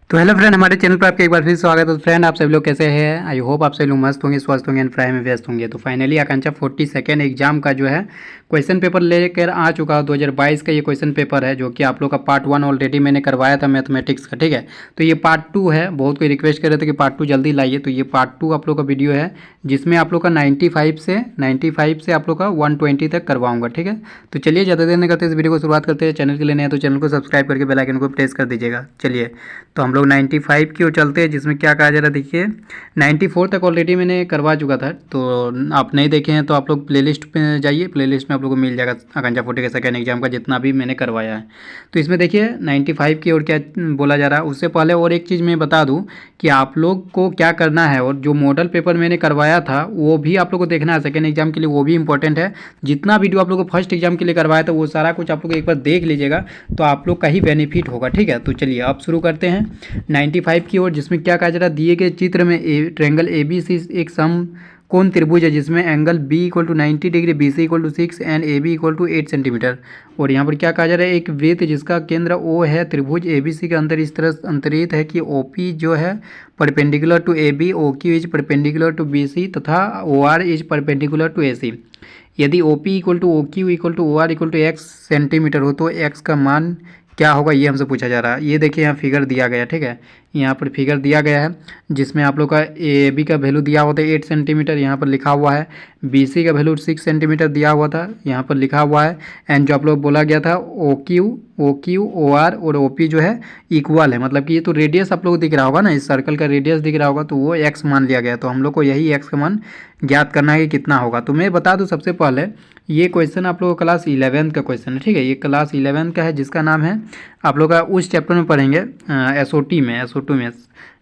तो hello friend, हमारे channel पर आपका एक बार फिर स्वागत है। तो फ्रेंड, आप सभी लोग कैसे हैं? आई होप आप सभी लोग मस्त होंगे, स्वस्थ होंगे एंड पढ़ाई में व्यस्त होंगे। तो फाइनली आकांक्षा 42nd एग्जाम का जो है क्वेश्चन पेपर लेकर आ चुका है। 2022 का ये क्वेश्चन पेपर है, जो कि आप लोग का पार्ट 1 ऑलरेडी मैंने करवाया था मैथमेटिक्स का, ठीक है। तो ये पार्ट 2 है। बहुत कोई रिक्वेस्ट कर रहे थे कि पार्ट 2 जल्दी लाइए, तो ये पार्ट 2 आप लोग का वीडियो है, जिसमें आप लोग का 95 से आप लोग का 120 तक करवाऊंगा, ठीक है। तो चलिए ज़्यादा देर नहीं करते, इस वीडियो को शुरुआत करते हैं। चैनल के लिए नए हैं तो चैनल को सब्सक्राइब करके बेल आइकन को प्रेस कर दीजिएगा। चलिए, तो हम लोग 95 की ओर चलते हैं, जिसमें क्या कहा जा रहा है देखिए। 94 तक ऑलरेडी मैंने करवा चुका था, तो आप नहीं देखे हैं तो आप लोग प्लेलिस्ट पे जाइए। प्लेलिस्ट में आप लोग को मिल जाएगा आकांक्षा 40 के सेकेंड एग्जाम का जितना भी मैंने करवाया है। तो इसमें देखिए 95 की ओर क्या बोला जा रहा है। उससे पहले और एक चीज़ मैं बता दूँ कि आप लोग को क्या करना है, और जो मॉडल पेपर मैंने करवाया था वो भी आप लोग को देखना है सेकेंड एग्जाम के लिए, वो भी इंपॉर्टेंट है। जितना वीडियो आप लोग को फर्स्ट एग्जाम के लिए करवाया था वो सारा कुछ आप लोग एक बार देख लीजिएगा, तो आप लोग का ही बेनिफिट होगा, ठीक है। तो चलिए अब शुरू करते हैं 95 की ओर, जिसमें क्या कहा जा रहा है। दिए गए चित्र में ट्रायंगल ABC एक समकोण त्रिभुज है, जिसमें angle B = 90 degree, BC = 6 and AB = 8 centimetre. और यहाँ पर क्या कहा जा रहा है, एक वृत्त जिसका केंद्र O है, त्रिभुज ABC के अंदर इस तरह अंतरित है कि OP जो है perpendicular to AB, OQ is perpendicular to BC तथा OR is perpendicular to AC। यदि OP = OQ = OR = x centimetre हो तो x का मान क्या होगा, ये हमसे पूछा जा रहा है। ये देखिए यहाँ फिगर दिया गया, ठीक है। यहाँ पर फिगर दिया गया है, जिसमें आप लोग का AB का वैल्यू दिया हुआ था 8 सेंटीमीटर, यहाँ पर लिखा हुआ है। BC का वैल्यू 6 सेंटीमीटर दिया हुआ था, यहाँ पर लिखा हुआ है। एंड जो आप लोग बोला गया था OQ, OR और OP जो है इक्वल है, मतलब कि ये तो रेडियस आप लोग को दिख रहा होगा ना, इस सर्कल का रेडियस दिख रहा होगा, तो वो x मान लिया गया। तो हम लोग को यही x का मान ज्ञात करना है कि कितना होगा। तो मैं बता दूं सबसे पहले, ये क्वेश्चन आप लोगों को क्लास 11 का क्वेश्चन है, ठीक है। ये क्लास 11 का है, जिसका नाम है आप लोग का उस चैप्टर में पढ़ेंगे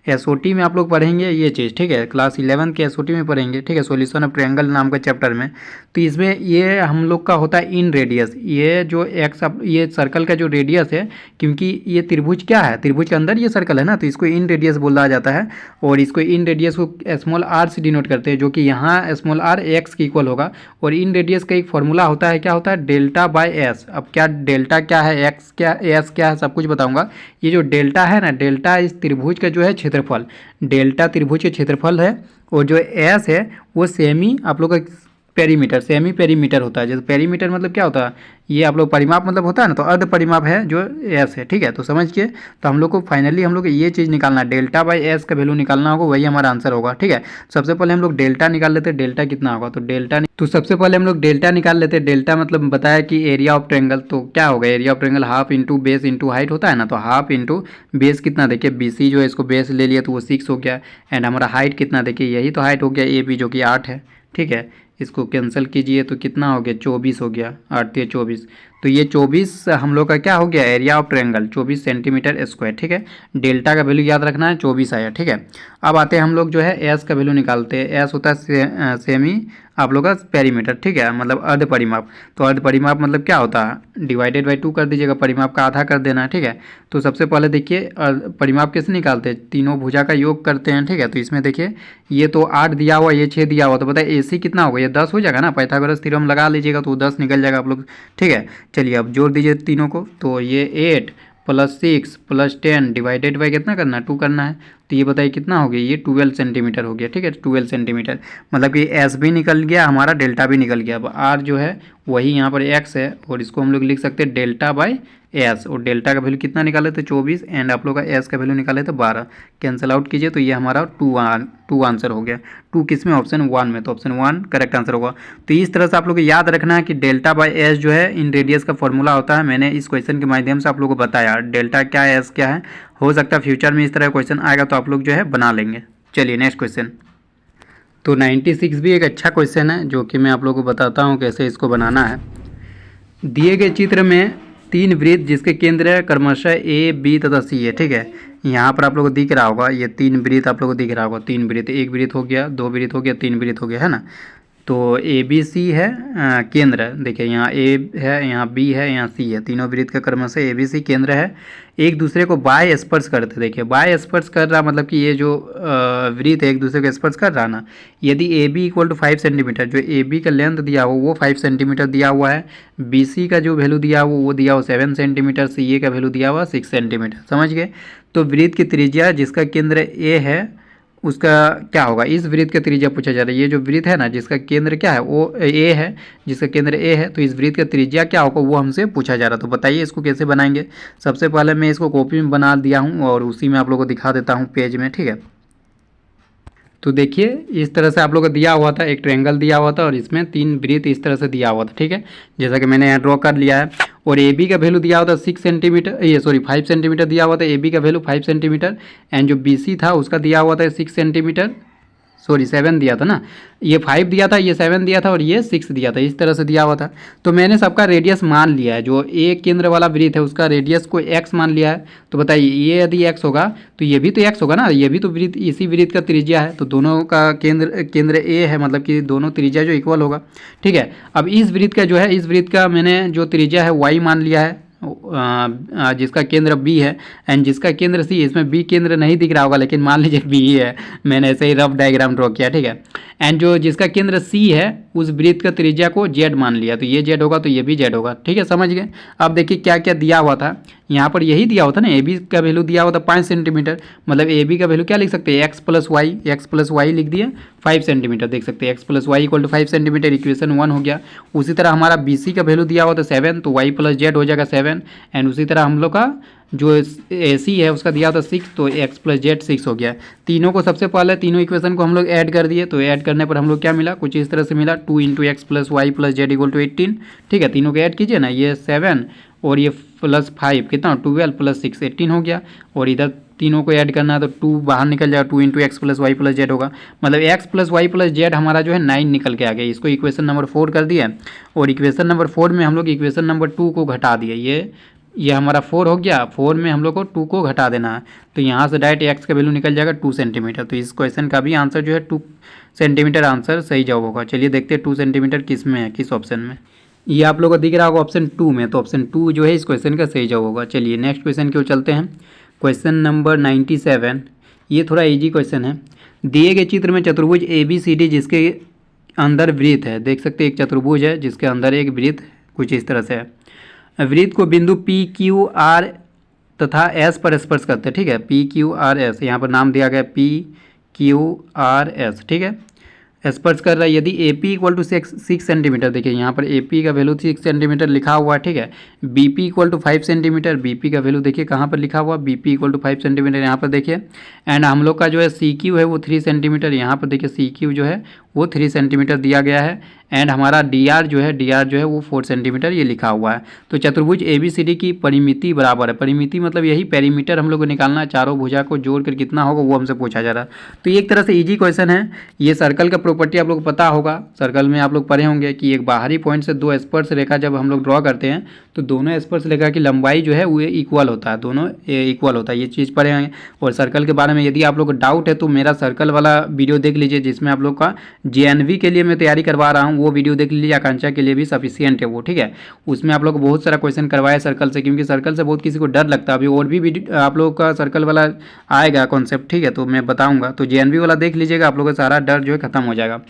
SOT में आप लोग पढ़ेंगे ये चीज़, ठीक है। क्लास 11 के SOT में पढ़ेंगे, ठीक है, सॉल्यूशन ऑफ ट्रायंगल नाम का चैप्टर में। तो इसमें ये हम लोग का होता है इन रेडियस, ये जो ये सर्कल का जो रेडियस है, क्योंकि ये त्रिभुज क्या है, त्रिभुज के अंदर ये सर्कल है ना, तो इसको इन रेडियस बोला जाता है। और इसको इन रेडियस को स्मॉल r से डिनोट करते हैं, जो कि यहाँ स्मॉल r x के इक्वल होगा। और इन रेडियस का एक फॉर्मूला होता है, क्या होता है, डेल्टा/s। अब क्या डेल्टा क्या है, x क्या, s क्या है, सब कुछ बताऊंगा। ये जो डेल्टा है ना, डेल्टा इस त्रिभुज का जो है क्षेत्रफल, डेल्टा त्रिभुज के क्षेत्रफल है। और जो s है वो सेमी आप लोग का सेमी पेरीमीटर होता है। जैसे पेरीमीटर मतलब क्या होता है, ये आप लोग परिमाप मतलब होता है ना, तो अर्ध परिमाप है जो एस है, ठीक है। तो समझ के, तो हम लोग को फाइनली हम लोग को ये चीज़ निकालना है, डेल्टा/s का वैल्यू निकालना होगा, वही हमारा आंसर होगा, ठीक है। सबसे पहले हम लोग डेल्टा निकाल लेते हैं, डेल्टा कितना होगा। तो सबसे पहले हम लोग डेल्टा निकाल लेते हैं। डेल्टा मतलब बताया कि एरिया ऑफ ट्रायंगल, तो क्या होगा, area of triangle half into base into height होता है ना, तो हाफ इंटू बेस कितना, देखिए BC जो है इसको बेस ले लिया तो वो 6 हो गया। एंड हमारा हाइट कितना, देखिए यही तो हाइट हो गया AB, जो कि 8 है, ठीक है। इसको कैंसिल कीजिए तो कितना हो गया, 24 हो गया, 8 × 24। तो ये 24 हम लोग का क्या हो गया, area of triangle 24 centimetre square, ठीक है। डेल्टा का वैल्यू याद रखना है, 24 आया, ठीक है। अब आते हैं हम लोग जो है एस का वैल्यू निकालते हैं। एस होता है सेमी आप लोग का पेरीमीटर, ठीक है, मतलब अर्ध परिमाप। तो अर्ध परिमाप मतलब क्या होता है, /2 कर दीजिएगा, परिमाप का आधा कर देना है, ठीक है। तो सबसे पहले देखिए परिमाप कैसे निकालते हैं, तीनों भुजा का योग करते हैं, ठीक है। तो इसमें देखिए ये तो 8 दिया हुआ, ये 6 दिया हुआ, तो बताइए AC कितना होगा, ये 10 हो जाएगा ना, पाइथागोरस थ्योरम लगा लीजिएगा तो 10 निकल जाएगा आप लोग, ठीक है। चलिए अब जोड़ दीजिए तीनों को, तो ये 8 + 6 + 10 डिवाइडेड बाई कितना करना है, 2 करना है। तो ये बताइए कितना हो गया, ये 12 सेंटीमीटर हो गया, ठीक है, 12 सेंटीमीटर। मतलब कि S भी निकल गया हमारा, डेल्टा भी निकल गया। अब R जो है वही यहाँ पर x है, और इसको हम लोग लिख सकते हैं डेल्टा/s। और डेल्टा का वैल्यू कितना निकाले थे, 24। एंड आप लोग का s का वैल्यू निकाले थे 12। कैंसिल आउट कीजिए तो ये हमारा 2 आंसर हो गया। 2 किस में, ऑप्शन 1 में, तो ऑप्शन 1 करेक्ट आंसर होगा। तो इस तरह से आप लोग को याद रखना है कि डेल्टा/s जो है इन रेडियस का फॉर्मूला होता है। मैंने इस क्वेश्चन के माध्यम से आप लोग को बताया डेल्टा क्या है, s क्या है। हो सकता है फ्यूचर में इस तरह का क्वेश्चन आएगा तो आप लोग जो है बना लेंगे। चलिए नेक्स्ट क्वेश्चन। तो 96 भी एक अच्छा क्वेश्चन है, जो कि मैं आप लोगों को बताता हूँ कैसे इसको बनाना है। दिए गए चित्र में 3 वृत्त जिसके केंद्र है क्रमशः A, B तथा C है, ठीक है। यहाँ पर आप लोगों को दिख रहा होगा, ये 3 वृत्त आप लोगों को दिख रहा होगा, 3 वृत्त, एक वृत्त हो गया, 2 वृत्त हो गया, 3 वृत्त हो गया, है ना। तो ABC है केंद्र है, देखिए यहाँ A है, यहाँ B है, यहाँ C है, तीनों वृत्त का क्रमशः ABC केंद्र है। एक दूसरे को बाय स्पर्श करते, देखिए बाय स्पर्श कर रहा, मतलब कि ये जो वृत्त है एक दूसरे को स्पर्श कर रहा ना। यदि AB = 5 सेंटीमीटर, जो AB का लेंथ दिया हुआ वो 5 सेंटीमीटर दिया हुआ है, BC का जो वैल्यू दिया हुआ वो दिया हुआ 7 सेंटीमीटर, CA का वैल्यू दिया हुआ 6 सेंटीमीटर, समझ गए। तो वृत्त की त्रिज्या जिसका केंद्र ए है उसका क्या होगा, इस वृत्त का त्रिज्या पूछा जा रहा है। ये जो वृत्त है ना जिसका केंद्र क्या है वो ए है, जिसका केंद्र ए है, तो इस वृत्त का त्रिज्या क्या होगा वो हमसे पूछा जा रहा है। तो बताइए इसको कैसे बनाएंगे। सबसे पहले मैं इसको कॉपी में बना दिया हूँ और उसी में आप लोगों को दिखा देता हूँ पेज में, ठीक है। तो देखिए इस तरह से आप लोगों को दिया हुआ था, एक ट्रायंगल दिया हुआ था और इसमें 3 वृत्त इस तरह से दिया हुआ था, ठीक है, जैसा कि मैंने यहाँ ड्रॉ कर लिया है। और ए बी का वैल्यू दिया हुआ था 6 सेंटीमीटर, ये सॉरी 5 सेंटीमीटर दिया हुआ था, ए बी का वैल्यू 5 सेंटीमीटर, एंड जो बी सी था उसका दिया हुआ था 6 सेंटीमीटर, सॉरी 7 दिया था ना, ये 5 दिया था, ये 7 दिया था और ये 6 दिया था, इस तरह से दिया हुआ था। तो मैंने सबका रेडियस मान लिया है, जो एक केंद्र वाला वृत्त है उसका रेडियस को x मान लिया है। तो बताइए ये यदि x होगा तो ये भी तो x होगा ना, ये भी तो वृत्त इसी वृत्त का त्रिज्या है, तो दोनों का केंद्र a है, मतलब कि दोनों त्रिज्या जो इक्वल होगा, ठीक है। अब इस वृत्त का जो है, इस वृत्त का मैंने जो त्रिज्या है y मान लिया है, जिसका केंद्र B है एंड जिसका केंद्र C, इसमें B केंद्र नहीं दिख रहा होगा लेकिन मान लीजिए B ही है, मैंने ऐसे ही रफ डायग्राम ड्रॉ किया, ठीक है। एंड जो जिसका केंद्र C है उस वृत्त का त्रिज्या को Z मान लिया, तो ये Z होगा तो ये भी Z होगा, ठीक है, समझ गए। अब देखिए क्या क्या दिया हुआ था, यहाँ पर यही दिया हुआ था ना, ए बी का वैल्यू दिया हुआ था 5 सेंटीमीटर, मतलब ए बी का वैल्यू क्या लिख सकते हैं, एक्स प्लस वाई लिख दिया 5 सेंटीमीटर, देख सकते हैं X plus Y equal to 5 centimetre, equation 1 हो गया। उसी तरह हमारा बी सी का वैल्यू दिया हुआ था 7, तो वाई प्लस जेड हो जाएगा 7, एंड उसी तरह हम लोग का जो ए सी है उसका दिया था 6, तो एक्स प्लस जेड 6 हो गया। तीनों को सबसे पहले तीनों इक्वेशन को हम लोग ऐड कर दिए, तो ऐड करने पर हम लोग क्या मिला, कुछ इस तरह से मिला 2 into X plus Y plus Z equal to 18, ठीक है। तीनों को ऐड कीजिए ना, ये 7 और ये प्लस 5 कितना 12 प्लस 6 18 हो गया, और इधर तीनों को ऐड करना है तो 2 बाहर निकल जाएगा, 2 into X plus Y plus Z होगा, मतलब X plus Y plus Z हमारा जो है 9 निकल के आ गया। इसको इक्वेशन नंबर 4 कर दिया, और इक्वेशन नंबर 4 में हम लोग इक्वेशन नंबर 2 को घटा दिए, ये हमारा 4 हो गया, 4 में हम लोग को 2 को घटा देना है, तो यहाँ से डायरेक्ट एक्स का वैल्यू निकल जाएगा 2 सेंटीमीटर। तो इस क्वेश्चन का भी आंसर जो है 2 सेंटीमीटर आंसर सही जवाब होगा। चलिए देखते हैं 2 सेंटीमीटर किस में है, किस ऑप्शन में। ये आप लोगों को दिख रहा होगा ऑप्शन 2 में, तो ऑप्शन 2 जो है इस क्वेश्चन का सही जवाब होगा। चलिए नेक्स्ट क्वेश्चन की ओर चलते हैं, क्वेश्चन नंबर 97। ये थोड़ा इजी क्वेश्चन है। दिए गए चित्र में चतुर्भुज ए बी सी डी जिसके अंदर वृत्त है, देख सकते हैं एक चतुर्भुज है जिसके अंदर एक वृत्त कुछ इस तरह से है। वृत्त को बिंदु पी क्यू आर तथा एस पर स्पर्श करते हैं, ठीक है, पी क्यू आर एस, यहाँ पर नाम दिया गया पी क्यू आर एस, ठीक है, स्पर्श कर रहा है। यदि A P equal to 6 centimetre, देखिए यहाँ पर ए पी का वैल्यू 6 सेंटीमीटर लिखा हुआ है, ठीक है। B P equal to 5 centimetre, B P का वैल्यू देखिए कहाँ पर लिखा हुआ, B P equal to 5 centimetre यहाँ पर देखिए। एंड हम लोग का जो है सी क्यू है वो 3 सेंटीमीटर, यहाँ पर देखिए सी क्यू जो है वो 3 सेंटीमीटर दिया गया है। एंड हमारा डी आर जो है वो 4 सेंटीमीटर ये लिखा हुआ है। तो चतुर्भुज ए बी सी डी की परिमिति बराबर है, परिमिति मतलब यही पेरीमीटर हम लोग को निकालना है, चारों भुजा को जोड़कर कितना होगा वो हमसे पूछा जा रहा है। तो ये एक तरह से इजी क्वेश्चन है। ये सर्कल का प्रॉपर्टी आप लोग को पता होगा, सर्कल में आप लोग पढ़े होंगे कि एक बाहरी पॉइंट से 2 स्पर्श रेखा जब हम लोग ड्रॉ करते हैं तो दोनों स्पर्श रेखा की लंबाई जो है वो इक्वल होता है, दोनों इक्वल होता है, ये चीज़ पढ़े होंगे। और सर्कल के बारे में यदि आप लोग को डाउट है तो मेरा सर्कल वाला वीडियो देख लीजिए, जिसमें आप लोग का JNV के लिए मैं तैयारी करवा रहा हूँ, वो वीडियो देख लीजिए, आकांक्षा के लिए भी सफिशियंट है वो, ठीक है। उसमें आप लोग को बहुत सारा क्वेश्चन करवाया सर्कल से, क्योंकि सर्कल से बहुत किसी को डर लगता है। अभी और भी वीडियो आप लोग का सर्कल वाला आएगा कॉन्सेप्ट, ठीक है, तो मैं बताऊंगा, तो JNV वाला देख लीजिएगा, आप लोग का सारा डर जो है खत्म हो जाएगा।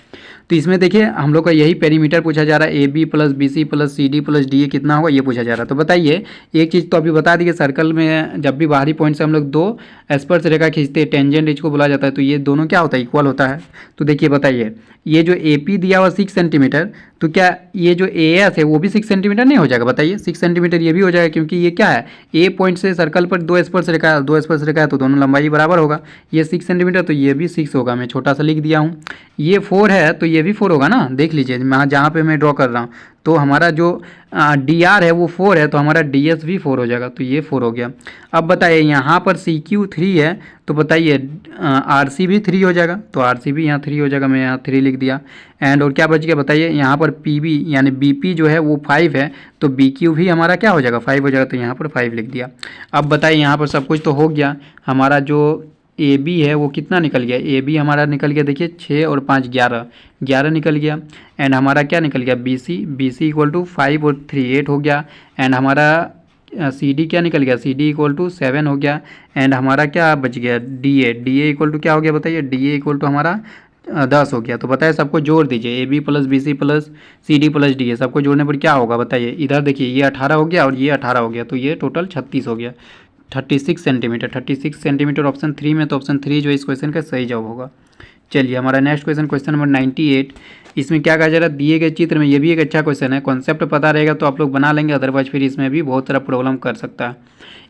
तो इसमें देखिए हम लोग का यही पेरीमीटर पूछा जा रहा है, A B plus B C plus C D plus D A कितना होगा ये पूछा जा रहा है। तो बताइए एक चीज़ तो अभी बता दी कि सर्कल में जब भी बाहरी पॉइंट से हम लोग 2 स्पर्श रेखा खींचते हैं, टेंजेंट इसको बोला जाता है, तो ये दोनों क्या होता है, इक्वल होता है। तो देखिए बताइए ये जो ए पी दिया हुआ 6 सेंटीमीटर, तो क्या ये जो ए एस है वो भी 6 सेंटीमीटर नहीं हो जाएगा, बताइए 6 सेंटीमीटर ये भी हो जाएगा, क्योंकि ये क्या है, ए पॉइंट से सर्कल पर 2 स्पर्श रेखा है, तो दोनों लंबाई बराबर होगा। ये 6 सेंटीमीटर तो ये भी 6 होगा, मैं छोटा सा लिख दिया हूँ। ये 4 है तो ये भी 4 होगा ना, देख लीजिए जहाँ पे मैं ड्रॉ कर रहा हूँ, तो हमारा जो डी आर है वो 4 है, तो हमारा डी एस भी 4 हो जाएगा, तो ये 4 हो गया। अब बताइए यहाँ पर सी क्यू 3 है, तो बताइए आर सी भी 3 हो जाएगा, तो आर सी भी यहाँ 3 हो जाएगा, मैं यहाँ 3 लिख दिया। एंड और क्या बच गया बताइए, यहाँ पर पी बी यानी बी पी जो है वो 5 है, तो बी क्यू भी हमारा क्या हो जाएगा 5 हो जाएगा, तो यहाँ पर 5 लिख दिया। अब बताइए यहाँ पर सब कुछ तो हो गया, हमारा जो ए बी है वो कितना निकल गया, ए बी हमारा निकल गया देखिए 6 और 5 11 निकल गया। एंड हमारा क्या निकल गया बी सी इक्वल टू 5 और 3 8 हो गया। एंड हमारा सी डी क्या निकल गया, सी डी इक्वल टू 7 हो गया। एंड हमारा क्या बच गया डी ए इक्वल टू क्या हो गया बताइए, डी ए इक्वल टू हमारा 10 हो गया। तो बताइए सबको जोड़ दीजिए, A B plus B C plus C D plus D A, सबको जोड़ने पर क्या होगा बताइए। इधर देखिए ये 18 हो गया और ये 18 हो गया, तो ये टोटल 36 हो गया। 36 सेंटीमीटर। 36 सेंटीमीटर ऑप्शन 3 में, तो ऑप्शन 3 जो इस क्वेश्चन का सही जवाब होगा। चलिए हमारा नेक्स्ट क्वेश्चन, क्वेश्चन नंबर 98। इसमें क्या कहा जा रहा है, दिए गए चित्र में, ये भी एक अच्छा क्वेश्चन है। कॉन्सेप्ट पता रहेगा तो आप लोग बना लेंगे, अदरवाइज फिर इसमें भी बहुत सारा प्रॉब्लम कर सकता है।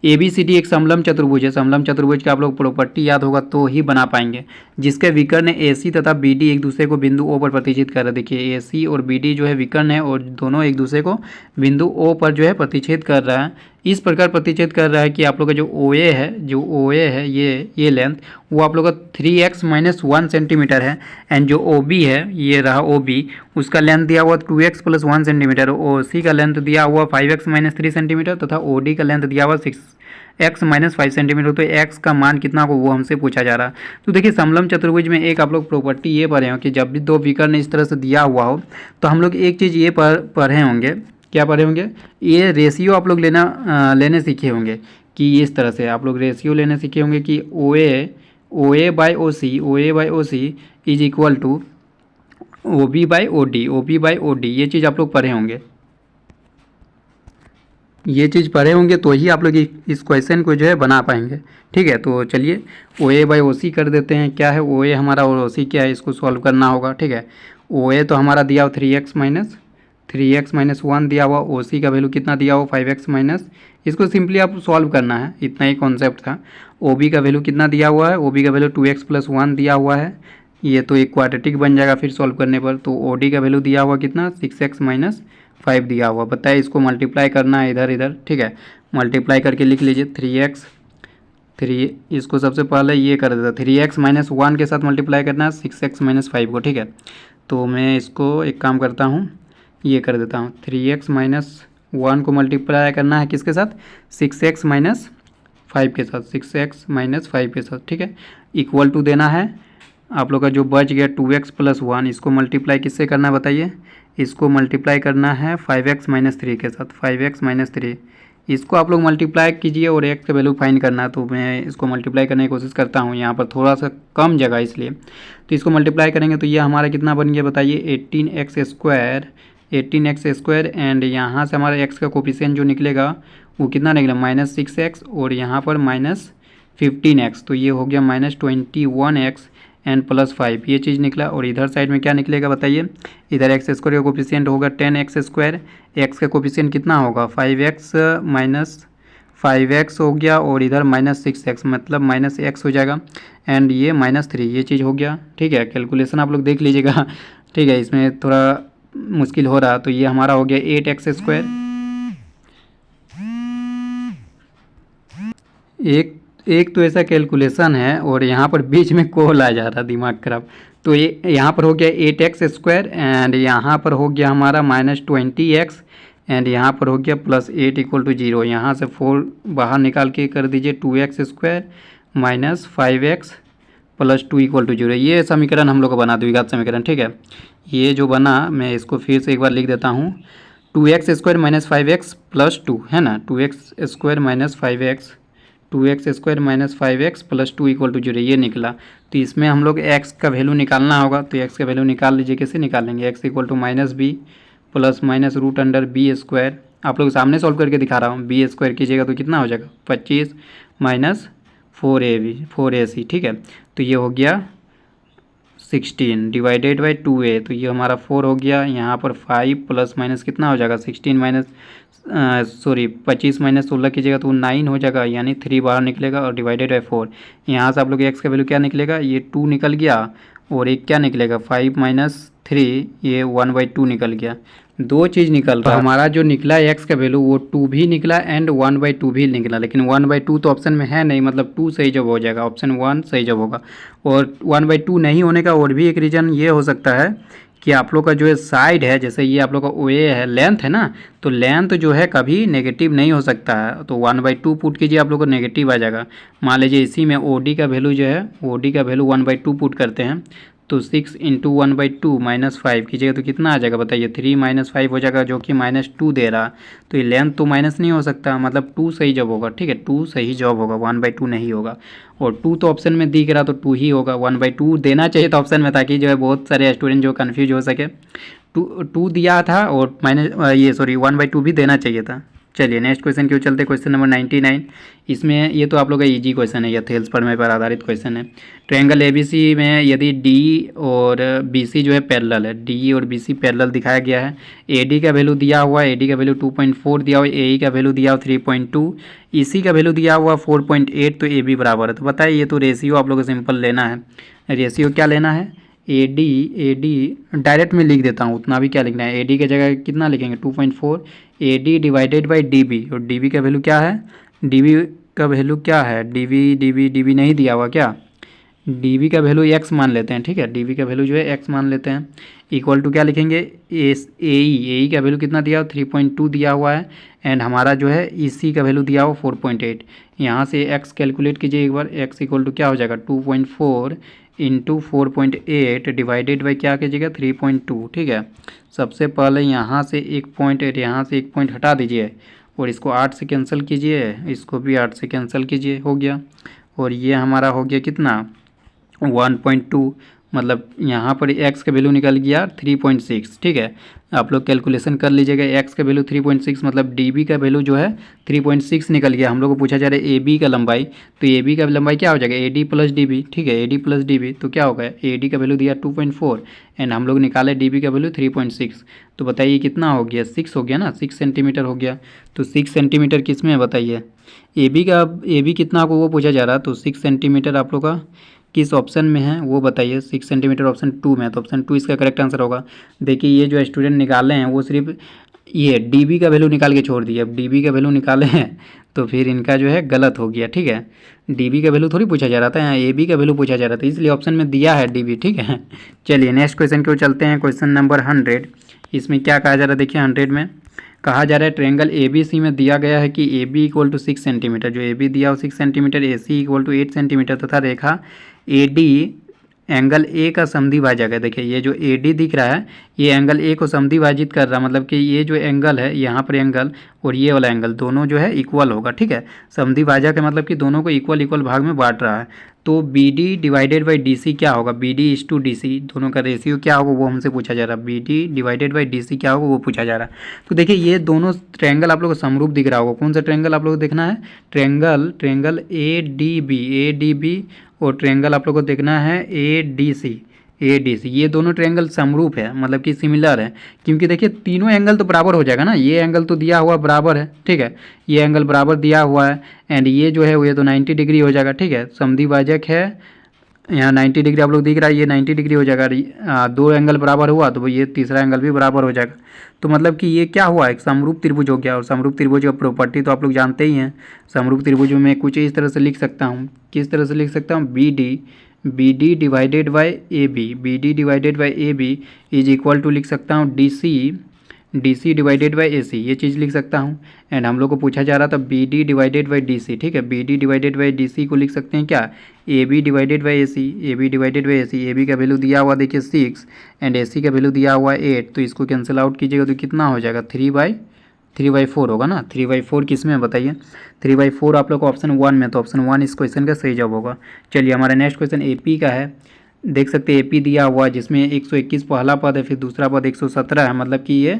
ABCD एक समलम चतुर्भुज है। समलम चतुर्भुज का आप लोग प्रॉपर्टी याद होगा तो ही बना पाएंगे, जिसके विकर्ण AC तथा BD एक दूसरे को बिंदु O पर प्रतिच्छेद कर रहे हैं। देखिए AC और BD जो है विकर्ण है और दोनों एक दूसरे को बिंदु O पर जो है प्रतिच्छेद कर रहा है। इस प्रकार प्रतिच्छेद कर रहा है कि आप लोग का जो OA है ये लेंथ वो आप लोग का 3x - 1 सेंटीमीटर है। एंड जो OB है, ये रहा OB, उसका लेंथ दिया हुआ 2x + 1 सेंटीमीटर। OC का लेंथ दिया हुआ 5x - 3 सेंटीमीटर तथा OD का लेंथ दिया हुआ 6x - 5 सेंटीमीटर। तो x का मान कितना को वो हमसे पूछा जा रहा है। तो देखिए समलम चतुर्भुज में एक आप लोग प्रॉपर्टी ये पढ़े हो कि जब भी दो विकर्ण इस तरह से दिया हुआ हो तो हम लोग एक चीज़ ये पढ़े होंगे, क्या पढ़े होंगे, ये रेशियो आप लोग लेने सीखे होंगे कि इस तरह से आप लोग रेशियो लेने सीखे होंगे कि OA by OC is equal to OB by OD, ये चीज़ आप लोग पढ़े होंगे। ये चीज़ पढ़े होंगे तो ही आप लोग इस क्वेश्चन को जो है बना पाएंगे। ठीक है, तो चलिए OA बाई OC कर देते हैं। क्या है OA हमारा और OC क्या है, इसको सॉल्व करना होगा। ठीक है, OA तो हमारा दिया हुआ 3x - 1 दिया हुआ, OC का वैल्यू कितना दिया हुआ 5x - इसको सिंपली आप सॉल्व करना है, इतना ही कॉन्सेप्ट था। OB का वैल्यू कितना दिया हुआ है, OB का वैल्यू 2x + 1 दिया हुआ है, ये तो एक क्वाड्रेटिक बन जाएगा फिर सॉल्व करने पर। तो OD का वैल्यू दिया हुआ कितना 6x - 5 दिया हुआ। बताइए इसको मल्टीप्लाई करना है इधर। ठीक है, मल्टीप्लाई करके लिख लीजिए 3 इसको सबसे पहले ये कर देता, 3x - 1 के साथ मल्टीप्लाई करना है 6x - 5 को। ठीक है, तो मैं इसको एक काम करता हूँ, ये कर देता हूँ 3x - 1 को मल्टीप्लाई करना है किसके साथ, 6x - 5 के साथ, 6x - 5 के साथ। ठीक है, इक्वल टू देना है आप लोग का जो बच गया 2x + 1, इसको मल्टीप्लाई किससे करना है बताइए, इसको मल्टीप्लाई करना है 5x - 3 के साथ, 5x - 3, इसको आप लोग मल्टीप्लाई कीजिए और x का वैल्यू फाइंड करना है। तो मैं इसको मल्टीप्लाई करने की कोशिश करता हूँ, यहाँ पर थोड़ा सा कम जगह इसलिए, तो इसको मल्टीप्लाई करेंगे तो ये हमारा कितना बन गया बताइए 18x स्क्वायर एंड यहाँ से हमारा x का कोफिशिएंट जो निकलेगा वो कितना निकला -6x और यहाँ पर -15x, तो ये हो गया -21x एंड +5, ये चीज़ निकला। और इधर साइड में क्या निकलेगा बताइए, इधर x स्क्वायर का कोफिशिएंट होगा 10x स्क्वायर, x का कोफिशिएंट कितना होगा 5x हो गया और इधर -6x मतलब -x हो जाएगा एंड ये -3, ये चीज़ हो गया। ठीक है, कैलकुलेशन आप लोग देख लीजिएगा। ठीक है, इसमें थोड़ा मुश्किल हो रहा, तो ये हमारा हो गया 8x स्क्वायर। एक तो ऐसा कैलकुलेशन है और यहाँ पर बीच में कॉल आ जा रहा, दिमाग खराब। तो ये यहाँ पर हो गया 8x स्क्वायर एंड यहाँ पर हो गया हमारा -20x एंड यहाँ पर हो गया +8 = 0। यहाँ से 4 बाहर निकाल के कर दीजिए 2x स्क्वायर -5x + 2 = 0। ये समीकरण हम लोग का बना द्विघात समीकरण। ठीक है, ये जो बना मैं इसको फिर से एक बार लिख देता हूँ, 2x स्क्वायर -5x + 2 है ना, 2x स्क्वायर -5x + 2 = 0, ये निकला। तो इसमें हम लोग x का वैल्यू निकालना होगा, तो x का वैल्यू निकाल लीजिए। कैसे निकालेंगे, x = -b + -√b स्क्वायर, आप लोग सामने सॉल्व करके दिखा रहा हूँ, b स्क्वायर कीजिएगा तो कितना हो जाएगा 25 - 4ac। ठीक है, तो ये हो गया 16 डिवाइडेड बाई 2a, तो ये हमारा 4 हो गया। यहाँ पर 5 ± कितना हो जाएगा 25 - 16 कीजिएगा तो 9 हो जाएगा, यानी 3 बाहर निकलेगा और डिवाइडेड बाई 4। यहाँ से आप लोग x का वैल्यू क्या निकलेगा, ये 2 निकल गया और एक क्या निकलेगा 5 - 3, ये 1/2 निकल गया। दो चीज़ निकल रहा है, हमारा जो निकला x का वैल्यू वो 2 भी निकला एंड 1/2 भी निकला, लेकिन 1/2 तो ऑप्शन में है नहीं, मतलब 2 सही जवाब हो जाएगा, ऑप्शन 1 सही जवाब होगा। और 1/2 नहीं होने का और भी एक रीज़न ये हो सकता है कि आप लोग का जो है साइड है, जैसे ये आप लोग का OA है, लेंथ है ना, तो लेंथ जो है कभी नेगेटिव नहीं हो सकता है। तो 1/2 पुट कीजिए, आप लोग को नेगेटिव आ जाएगा। मान लीजिए इसी में OD का वैल्यू जो है, OD का वैल्यू 1/2 पुट करते हैं, तो 6 × 1/2 -5 कीजिएगा तो कितना आ जाएगा बताइए 3 - 5 हो जाएगा, जो कि -2 दे रहा। तो ये लेंथ तो माइनस नहीं हो सकता, मतलब 2 सही जवाब होगा। ठीक है, 2 सही जवाब होगा, 1/2 नहीं होगा। और 2 तो ऑप्शन में दिख रहा तो 2 ही होगा, 1/2 देना चाहिए था ऑप्शन में, ताकि जो है बहुत सारे स्टूडेंट जो कन्फ्यूज हो सके। 2 दिया था और 1/2 भी देना चाहिए था। चलिए नेक्स्ट क्वेश्चन की ओर चलते, क्वेश्चन नंबर 99। इसमें ये तो आप लोग का इजी क्वेश्चन है, या थेल्स प्रमेय पर आधारित क्वेश्चन है। ट्रायंगल एबीसी में यदि डी और बीसी जो है पैरेलल है, डी और बीसी पैरेलल दिखाया गया है। एडी का वैल्यू दिया हुआ है, एडी का वैल्यू 2.4 दिया हुआ है, एई का वैल्यू दिया हुआ 3.2, ईसी का वैल्यू दिया हुआ 4.8, तो ए बी बराबर है। तो बताइए, ये तो रेशियो आप लोग को सिंपल लेना है। रेशियो क्या लेना है, एडी डायरेक्ट में लिख देता हूँ, उतना भी क्या लिखना है। एडी की जगह कितना लिखेंगे 2.4, एडी डिवाइडेड बाई डीबी, और डीबी का वैल्यू क्या है, डीबी का वैल्यू क्या है, डीबी नहीं दिया हुआ क्या, डीबी का वैल्यू एक्स मान लेते हैं, ठीक है, डीबी का वैल्यू जो है एक्स मान लेते हैं। इक्वल टू क्या लिखेंगे, एई का वैल्यू कितना दिया हुआ 3.2 दिया हुआ है, एंड हमारा जो है ईसी का वैल्यू दिया हुआ 4.8। यहाँ से एक्स कैलकुलेट कीजिए एक बार, एक्स इक्वल टू क्या हो जाएगा 2.4 इंटू 4.8 डिवाइडेड बाई क्या कीजिएगा 3.2, ठीक है। सबसे पहले यहाँ से एक पॉइंट, यहाँ से एक पॉइंट हटा दीजिए और इसको 8 से कैंसिल कीजिए, इसको भी 8 से कैंसिल कीजिए, हो गया। और ये हमारा हो गया कितना 1.2, मतलब यहाँ पर x का वैल्यू निकल गया 3.6, ठीक है। आप लोग कैलकुलेशन कर लीजिएगा, x का वैल्यू 3.6 मतलब db का वैल्यू जो है 3.6 निकल गया। हम लोग को पूछा जा रहा है ab का लंबाई, तो ab का लंबाई क्या हो जाएगा ad प्लस db, ठीक है, ad प्लस db, तो क्या होगा ad का वैल्यू दिया 2.4 एंड हम लोग निकाले db का वैल्यू 3.6, तो बताइए कितना हो गया 6 हो गया ना, 6 सेंटीमीटर हो गया। तो 6 सेंटीमीटर किस में है बताइए, ab कितना को वो पूछा जा रहा है, तो 6 सेंटीमीटर आप लोग का किस ऑप्शन में है वो बताइए। 6 सेंटीमीटर ऑप्शन 2 में है, तो ऑप्शन 2 इसका करेक्ट आंसर होगा। देखिए ये जो स्टूडेंट निकाले हैं वो सिर्फ ये डीबी का वैल्यू निकाल के छोड़ दिए। अब डीबी का वैल्यू निकाले हैं तो फिर इनका जो है गलत हो गया, ठीक है। डीबी का वैल्यू थोड़ी पूछा जा रहा था, यहाँ एबी का वैल्यू पूछा जा रहा था, इसलिए ऑप्शन में दिया है डीबी, ठीक है। चलिए नेक्स्ट क्वेश्चन की ओर चलते हैं, क्वेश्चन नंबर 100। इसमें क्या कहा जा रहा है देखिए, 100 में कहा जा रहा है ट्रायंगल ABC में दिया गया है कि AB इक्वल टू 6 सेंटीमीटर, जो AB दिया हो 6 centimetre, AC equal to 8 centimetre तथा रेखा AD एंगल A का समद्विभाजक है। देखिए ये जो AD दिख रहा है ये एंगल A को समद्विभाजित कर रहा है, मतलब कि ये जो एंगल है यहाँ पर एंगल और ये वाला एंगल दोनों जो है इक्वल होगा, ठीक है। समद्विभाजक है मतलब कि दोनों को इक्वल भाग में बांट रहा है। तो BD डिवाइडेड बाई DC क्या होगा, BD इज टू DC, दोनों का रेशियो क्या होगा वो हमसे पूछा जा रहा है। BD डिवाइडेड बाई DC क्या होगा वो पूछा जा रहा है। तो देखिए ये दोनों ट्रायंगल आप लोग को समरूप दिख रहा होगा। कौन सा ट्रायंगल आप लोग को देखना है, ट्रायंगल ADB और ट्रायंगल आप लोग को देखना है ADC। ये दोनों ट्रायंगल समरूप है, मतलब कि सिमिलर है, क्योंकि देखिए तीनों एंगल तो बराबर हो जाएगा ना। ये एंगल तो दिया हुआ बराबर है, ठीक है, ये एंगल बराबर दिया हुआ है, एंड ये जो है वो ये तो 90 डिग्री हो जाएगा, ठीक है। समद्विभाजक है, यहाँ 90 डिग्री आप लोग दिख रहा है, ये 90 डिग्री हो जाएगा। दो एंगल बराबर हुआ तो ये तीसरा एंगल भी बराबर हो जाएगा। तो मतलब कि ये क्या हुआ, एक समरूप त्रिभुज हो गया। और समरूप त्रिभुज का प्रॉपर्टी तो आप लोग जानते ही हैं। समरूप त्रिभुज में कुछ इस तरह से लिख सकता हूँ, किस तरह से लिख सकता हूँ, BD divided by AB is equal to लिख सकता हूँ DC डिवाइडेड बाई AC, ये चीज़ लिख सकता हूँ। एंड हम लोग को पूछा जा रहा था BD डिवाइडेड बाई DC, ठीक है, BD डिवाइडेड बाई DC को लिख सकते हैं क्या, AB divided by AC, AB का वैल्यू दिया हुआ देखिए 6 एंड AC का वैल्यू दिया हुआ 8, तो इसको कैंसिल आउट कीजिएगा तो कितना हो जाएगा 3/4 होगा ना। 3/4 किस में बताइए, 3/4 आप लोग को ऑप्शन 1 में, तो ऑप्शन 1 इस क्वेश्चन का सही जवाब होगा। चलिए हमारा नेक्स्ट क्वेश्चन AP का है। देख सकते हैं AP दिया हुआ जिसमें 121 पहला पद है, फिर दूसरा पद 117 है, मतलब कि ये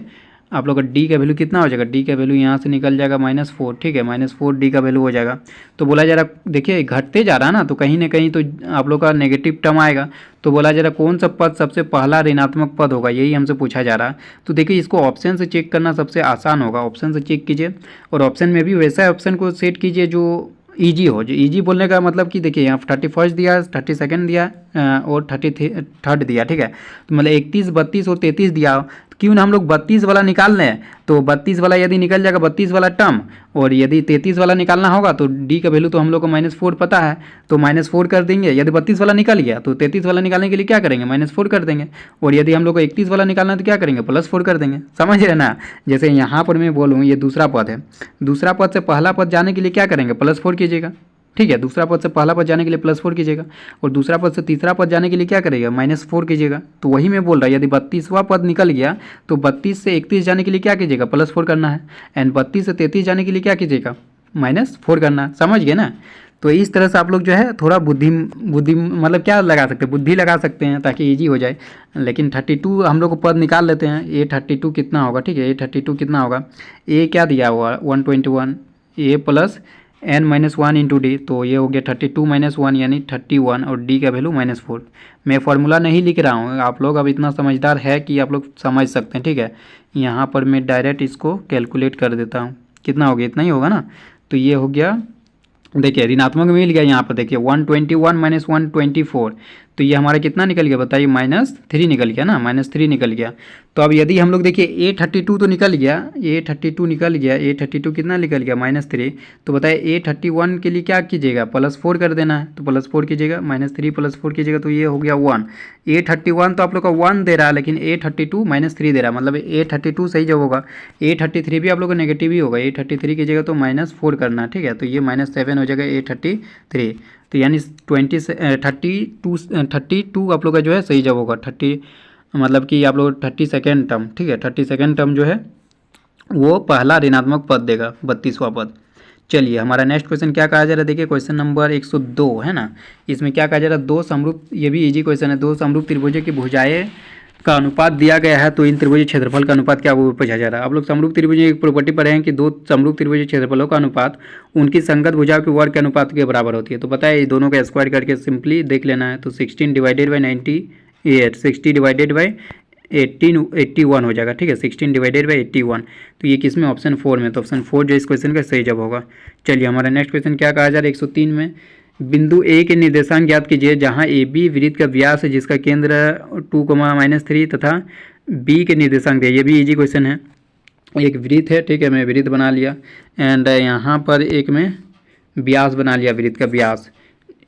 आप लोग का D का वैल्यू कितना हो जाएगा, D का वैल्यू यहाँ से निकल जाएगा -4, ठीक है, -4 D का वैल्यू हो जाएगा। तो बोला जा रहा देखिए घटते जा रहा है ना, तो कहीं ना कहीं तो आप लोग का नेगेटिव टर्म आएगा। तो बोला जा रहा कौन सा पद सबसे पहला ऋणात्मक पद होगा, यही हमसे पूछा जा रहा है। तो देखिए इसको ऑप्शन से चेक करना सबसे आसान होगा, ऑप्शन से चेक कीजिए और ऑप्शन में भी वैसा ऑप्शन को सेट कीजिए जो ईजी हो। जो ईजी बोलने का मतलब कि देखिए यहाँ 31 दिया, 32 दिया और 33 दिया, ठीक है। तो मतलब 31, 32 और 33 दिया, क्यों ना हम लोग 32 वाला निकाल लें। तो 32 वाला यदि निकल जाएगा 32 वाला टर्म, और यदि 33 वाला निकालना होगा तो D का वैल्यू तो हम लोग को -4 पता है, तो -4 कर देंगे। यदि 32 वाला निकल गया तो 33 वाला निकालने के लिए क्या करेंगे, -4 कर देंगे। और यदि हम लोग को 31 वाला निकालना है तो क्या करेंगे, +4 कर देंगे। समझ रहे ना, जैसे यहाँ पर मैं बोलूँ ये दूसरा पद है, दूसरा पद से पहला पद जाने के लिए क्या करेंगे, +4 कीजिएगा, ठीक है। दूसरा पद से पहला पद जाने के लिए +4 कीजिएगा, और दूसरा पद से तीसरा पद जाने के लिए क्या करेगा, -4 कीजिएगा। तो वही मैं बोल रहा, यदि 32वां पद निकल गया तो 32 से 31 जाने के लिए क्या कीजिएगा, +4 करना है, एंड 32 से 33 जाने के लिए क्या कीजिएगा, -4 करना, समझ गए ना। तो इस तरह से आप लोग जो है थोड़ा बुद्धि मतलब क्या लगा सकते हैं, बुद्धि लगा सकते हैं ताकि इजी हो जाए। लेकिन 32 हम लोग को पद निकाल लेते हैं। ए 32 कितना होगा, ठीक है, ए 32 कितना होगा, ए क्या दिया हुआ 121, ए प्लस n-1 इंटू डी, तो ये हो गया 32 - 1 यानी 31 और डी का वैल्यू -4। मैं फार्मूला नहीं लिख रहा हूँ, आप लोग अब इतना समझदार है कि आप लोग समझ सकते हैं, ठीक है। यहाँ पर मैं डायरेक्ट इसको कैलकुलेट कर देता हूँ, कितना हो गया, इतना ही होगा ना। तो ये हो गया, देखिए ऋणात्मक मिल गया यहाँ पर, देखिए 121 - 124, तो ये हमारा कितना निकल गया बताइए, -3 निकल गया ना, -3 निकल गया। तो अब यदि हम लोग देखिए A32 तो निकल गया, A32 निकल गया, A32 कितना निकल गया -3, तो बताइए A31 के लिए क्या कीजिएगा, +4 कर देना है, तो +4 कीजिएगा, -3 + 4 कीजिएगा तो ये हो गया 1। A31 तो आप लोग का 1 दे रहा है, लेकिन A32 -3 दे रहा है, मतलब A32 सही जब होगा। A33 भी आप लोग का नेगेटिव ही होगा, A33 कीजिएगा तो -4 करना है, ठीक है, तो ये -7 हो जाएगा A33। तो यानी 32 आप लोग का जो है सही जवाब होगा। 30 मतलब कि आप लोग 32nd टर्म, ठीक है, 32nd टर्म जो है वो पहला ऋणात्मक पद देगा, 32वां पद। चलिए हमारा नेक्स्ट क्वेश्चन क्या कहा जा रहा है, देखिए क्वेश्चन नंबर 102 है ना। इसमें क्या कहा जा रहा है, दो समरूप, ये भी इजी क्वेश्चन है, दो समरूप त्रिभुजों की भुजाएं का अनुपात दिया गया है, तो इन त्रिभुज क्षेत्रफल का अनुपात क्या वो पूछा जा रहा है। आप लोग समरूप त्रिभुज की प्रॉपर्टी पढ़े हैं कि दो समरूप त्रिभुज क्षेत्रफलों का अनुपात उनकी संगत भुजाओं के वर्ग के अनुपात के बराबर होती है। तो बताइए दोनों का स्क्वायर करके सिंपली देख लेना है, तो 16 डिवाइडेड बाई 98, 60 डिवाइडेड बाई 81 हो जाएगा, ठीक है, 16 डिवाइडेड बाई 81। तो ये किस में, ऑप्शन 4 में, तो ऑप्शन 4 जो इस क्वेश्चन का सही जवाब होगा। चलिए हमारा नेक्स्ट क्वेश्चन क्या कहा जा रहा है, 103 में बिंदु ए के निर्देशांक ज्ञात कीजिए जहां ए बी वृत्त का व्यास है जिसका केंद्र 2, -3 तथा बी के निर्देशांक दिए। ये भी इजी क्वेश्चन है, एक वृत्त है, ठीक है, मैं वृत्त बना लिया एंड यहाँ पर एक में व्यास बना लिया, वृत्त का व्यास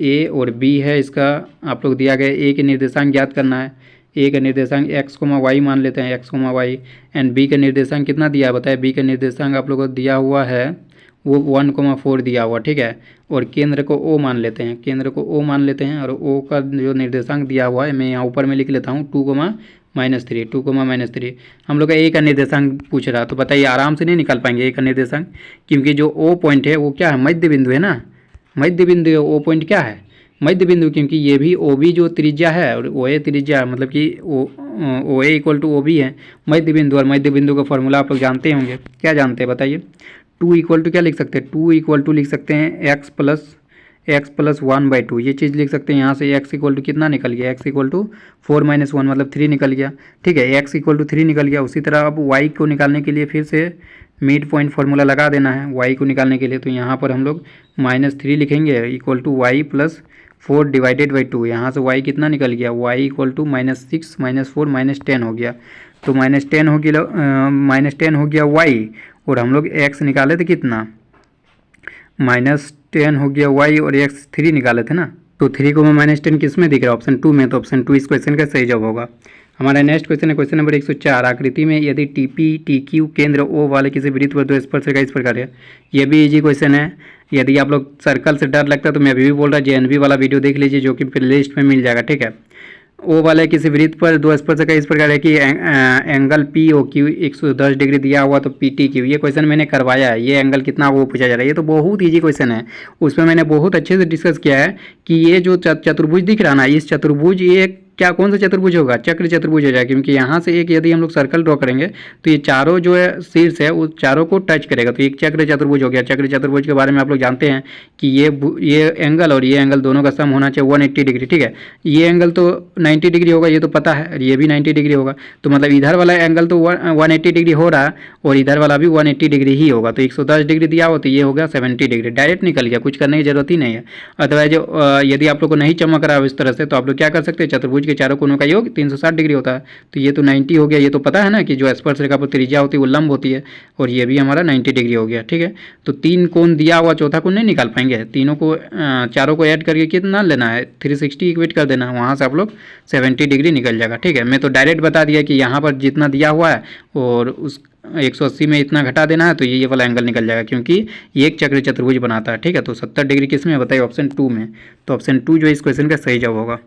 ए और बी है, इसका आप लोग दिया गया ए के निर्देशांक ज्ञात करना है। ए का निर्देशांक x, y मान लेते हैं, x, y एंड बी का निर्देशांक कितना दिया है बताए, बी का निर्देशांक आप लोगों को दिया हुआ है वो 1,4 दिया हुआ, ठीक है, और केंद्र को O मान लेते हैं, केंद्र को O मान लेते हैं और O का जो निर्देशांक दिया हुआ है मैं यहाँ ऊपर में लिख लेता हूँ 2,-3 हम लोग का A का निर्देशांक पूछ रहा है। तो बताइए आराम से नहीं निकाल पाएंगे A का निर्देशांक, क्योंकि जो O पॉइंट है वो क्या है, मध्य बिंदु है ना, मध्य बिंदु है, O पॉइंट क्या है, मध्य बिंदु, क्योंकि ये भी OB जो त्रिज्या है और OA त्रिज्या है, मतलब कि OA = OB है मध्य बिंदु, और मध्य बिंदु का फॉर्मूला आप लोग जानते होंगे, क्या जानते हैं बताइए, 2 क्या लिख सकते हैं, 2 लिख सकते हैं x + 1/2, ये चीज़ लिख सकते हैं। यहाँ से x = कितना निकल गया, x = 4 - 1 मतलब 3 निकल गया, ठीक है, x = 3 निकल गया। उसी तरह अब y को निकालने के लिए फिर से मिड पॉइंट फार्मूला लगा देना है y को निकालने के लिए, तो यहाँ पर हम लोग -3 लिखेंगे = y + 4 डिवाइडेड बाई 2, यहाँ से y कितना निकल गया, y = -6 - 4 -10 हो गया, तो -10 हो गया y, और हम लोग x निकाले थे कितना, -10 हो गया y और x 3 निकाले थे ना, तो 3 को -10 किस में दिख रहा है, ऑप्शन 2 में, तो ऑप्शन 2 इस क्वेश्चन का सही जवाब होगा। हमारा नेक्स्ट क्वेश्चन है क्वेश्चन नंबर 104, आकृति में यदि TP TQ केंद्र O वाले किसी वृत्त पर दो स्पर्शरेखा इस प्रकार है। ये भी इजी क्वेश्चन है। यदि आप लोग सर्कल से डर लगता है तो मैं अभी भी बोल रहा JNV वाला वीडियो देख लीजिए, जो कि प्ले लिस्ट में मिल जाएगा, ठीक है। O वाले किसी वृत्त पर दो स्पर्शरेखा इस प्रकार है कि एंगल POQ 110 डिग्री दिया हुआ, तो PTQ, ये क्वेश्चन मैंने करवाया है, ये एंगल कितना वो पूछा जा रहा है, ये तो बहुत इजी क्वेश्चन है। उसमें मैंने बहुत अच्छे से डिस्कस किया है कि ये जो चतुर्भुज दिख रहा है ना, इस चतुर्भुज ये क्या कौन सा चतुर्भुज होगा, चक्र चतुर्भुज हो जाएगा, क्योंकि यहाँ से एक यदि हम लोग सर्कल ड्रॉ करेंगे तो ये चारों जो है शीर्ष है उस चारों को टच करेगा, तो एक चक्र चतुर्भुज हो गया। चक्र चतुर्भुज के बारे में आप लोग जानते हैं कि ये एंगल और ये एंगल दोनों का सम होना चाहिए 180 डिग्री, ठीक है। ये एंगल तो 90 डिग्री होगा, ये तो पता है, और ये भी 90 डिग्री होगा, तो मतलब इधर वाला एंगल तो 180 डिग्री हो रहा है और इधर वाला भी 180 डिग्री ही होगा, तो 110 डिग्री दिया हो तो ये होगा 70 डिग्री, डायरेक्ट निकल गया, कुछ करने की जरूरत ही नहीं है। अदरवाइज यदि आप लोग को नहीं चमक रहा है इस तरह से, तो आप लोग क्या कर सकते हैं, चतुर्भुज के चारों कोनों का योग 360 डिग्री होता है, तो ये तो 90 हो गया, ये तो पता है ना कि जो स्पर्श रेखा पर त्रिज्या होती है वो लंब होती है, और ये भी हमारा 90 डिग्री हो गया, ठीक है। तो 3 कोण दिया हुआ, चौथा कोण नहीं निकाल पाएंगे, तीनों को चारों को ऐड करके कितना लेना है 360 इक्वेट कर देना, वहाँ से आप लोग 70 डिग्री निकल जाएगा, ठीक है। मैं तो डायरेक्ट बता दिया कि यहाँ पर जितना दिया हुआ है और 180 में इतना घटा देना है तो ये वाला एंगल निकल जाएगा, क्योंकि ये एक चक्र चतुर्भुज बनाता है। ठीक है, तो 70 डिग्री किस में बताइए? ऑप्शन 2 में। तो ऑप्शन 2 जो इस क्वेश्चन का सही जवाब होगा।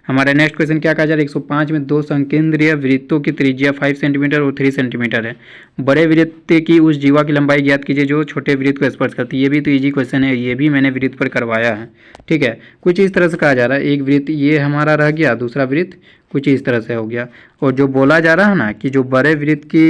हमारा नेक्स्ट क्वेश्चन क्या कहा जा रहा है? 105 में दो संकेंद्रीय वृत्तों की त्रिज्या 5 सेंटीमीटर और 3 सेंटीमीटर है। बड़े वृत्त की उस जीवा की लंबाई ज्ञात कीजिए जो छोटे वृत्त को स्पर्श करती है। ये भी तो इजी क्वेश्चन है, ये भी मैंने वृत्त पर करवाया है। ठीक है, कुछ इस तरह से कहा जा रहा है, एक वृत्त ये हमारा रह गया, दूसरा वृत्त कुछ इस तरह से हो गया। और जो बोला जा रहा है ना कि जो बड़े वृत्त की,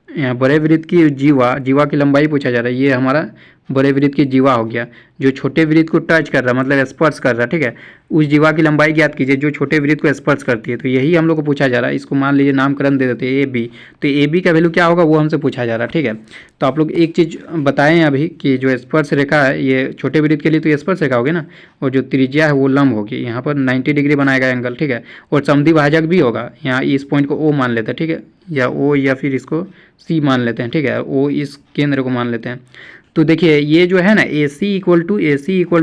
यहाँ बड़े वृत्त की जीवा की लंबाई पूछा जा रहा है, ये हमारा बड़े वृत्त की जीवा हो गया। जो छोटे वृत्त को टच कर रहा है मतलब स्पर्श कर रहा है, ठीक है, उस जीवा की लंबाई ज्ञात कीजिए जो छोटे वृत्त को स्पर्श करती है। तो यही हम लोग को पूछा जा रहा है। इसको मान लीजिए नामकरण दे देते हैं ए बी, तो ए बी का वैल्यू क्या होगा वो हमसे पूछा जा रहा है। ठीक है, तो आप लोग एक चीज़ बताएं अभी कि जो स्पर्श रेखा है ये छोटे वृत्त के लिए तो ये स्पर्श रेखा होगी ना, और जो त्रिज्या है वो लंब होगी। यहाँ पर 90 डिग्री बनाएगा एंगल। ठीक है, और समद्विभाजक भी होगा। यहाँ इस पॉइंट को ओ मान लेते हैं, ठीक है, या ओ या फिर इसको सी मान लेते हैं। ठीक है, ओ इस केंद्र को मान लेते हैं। तो देखिए ये जो है ना ए सी इक्वल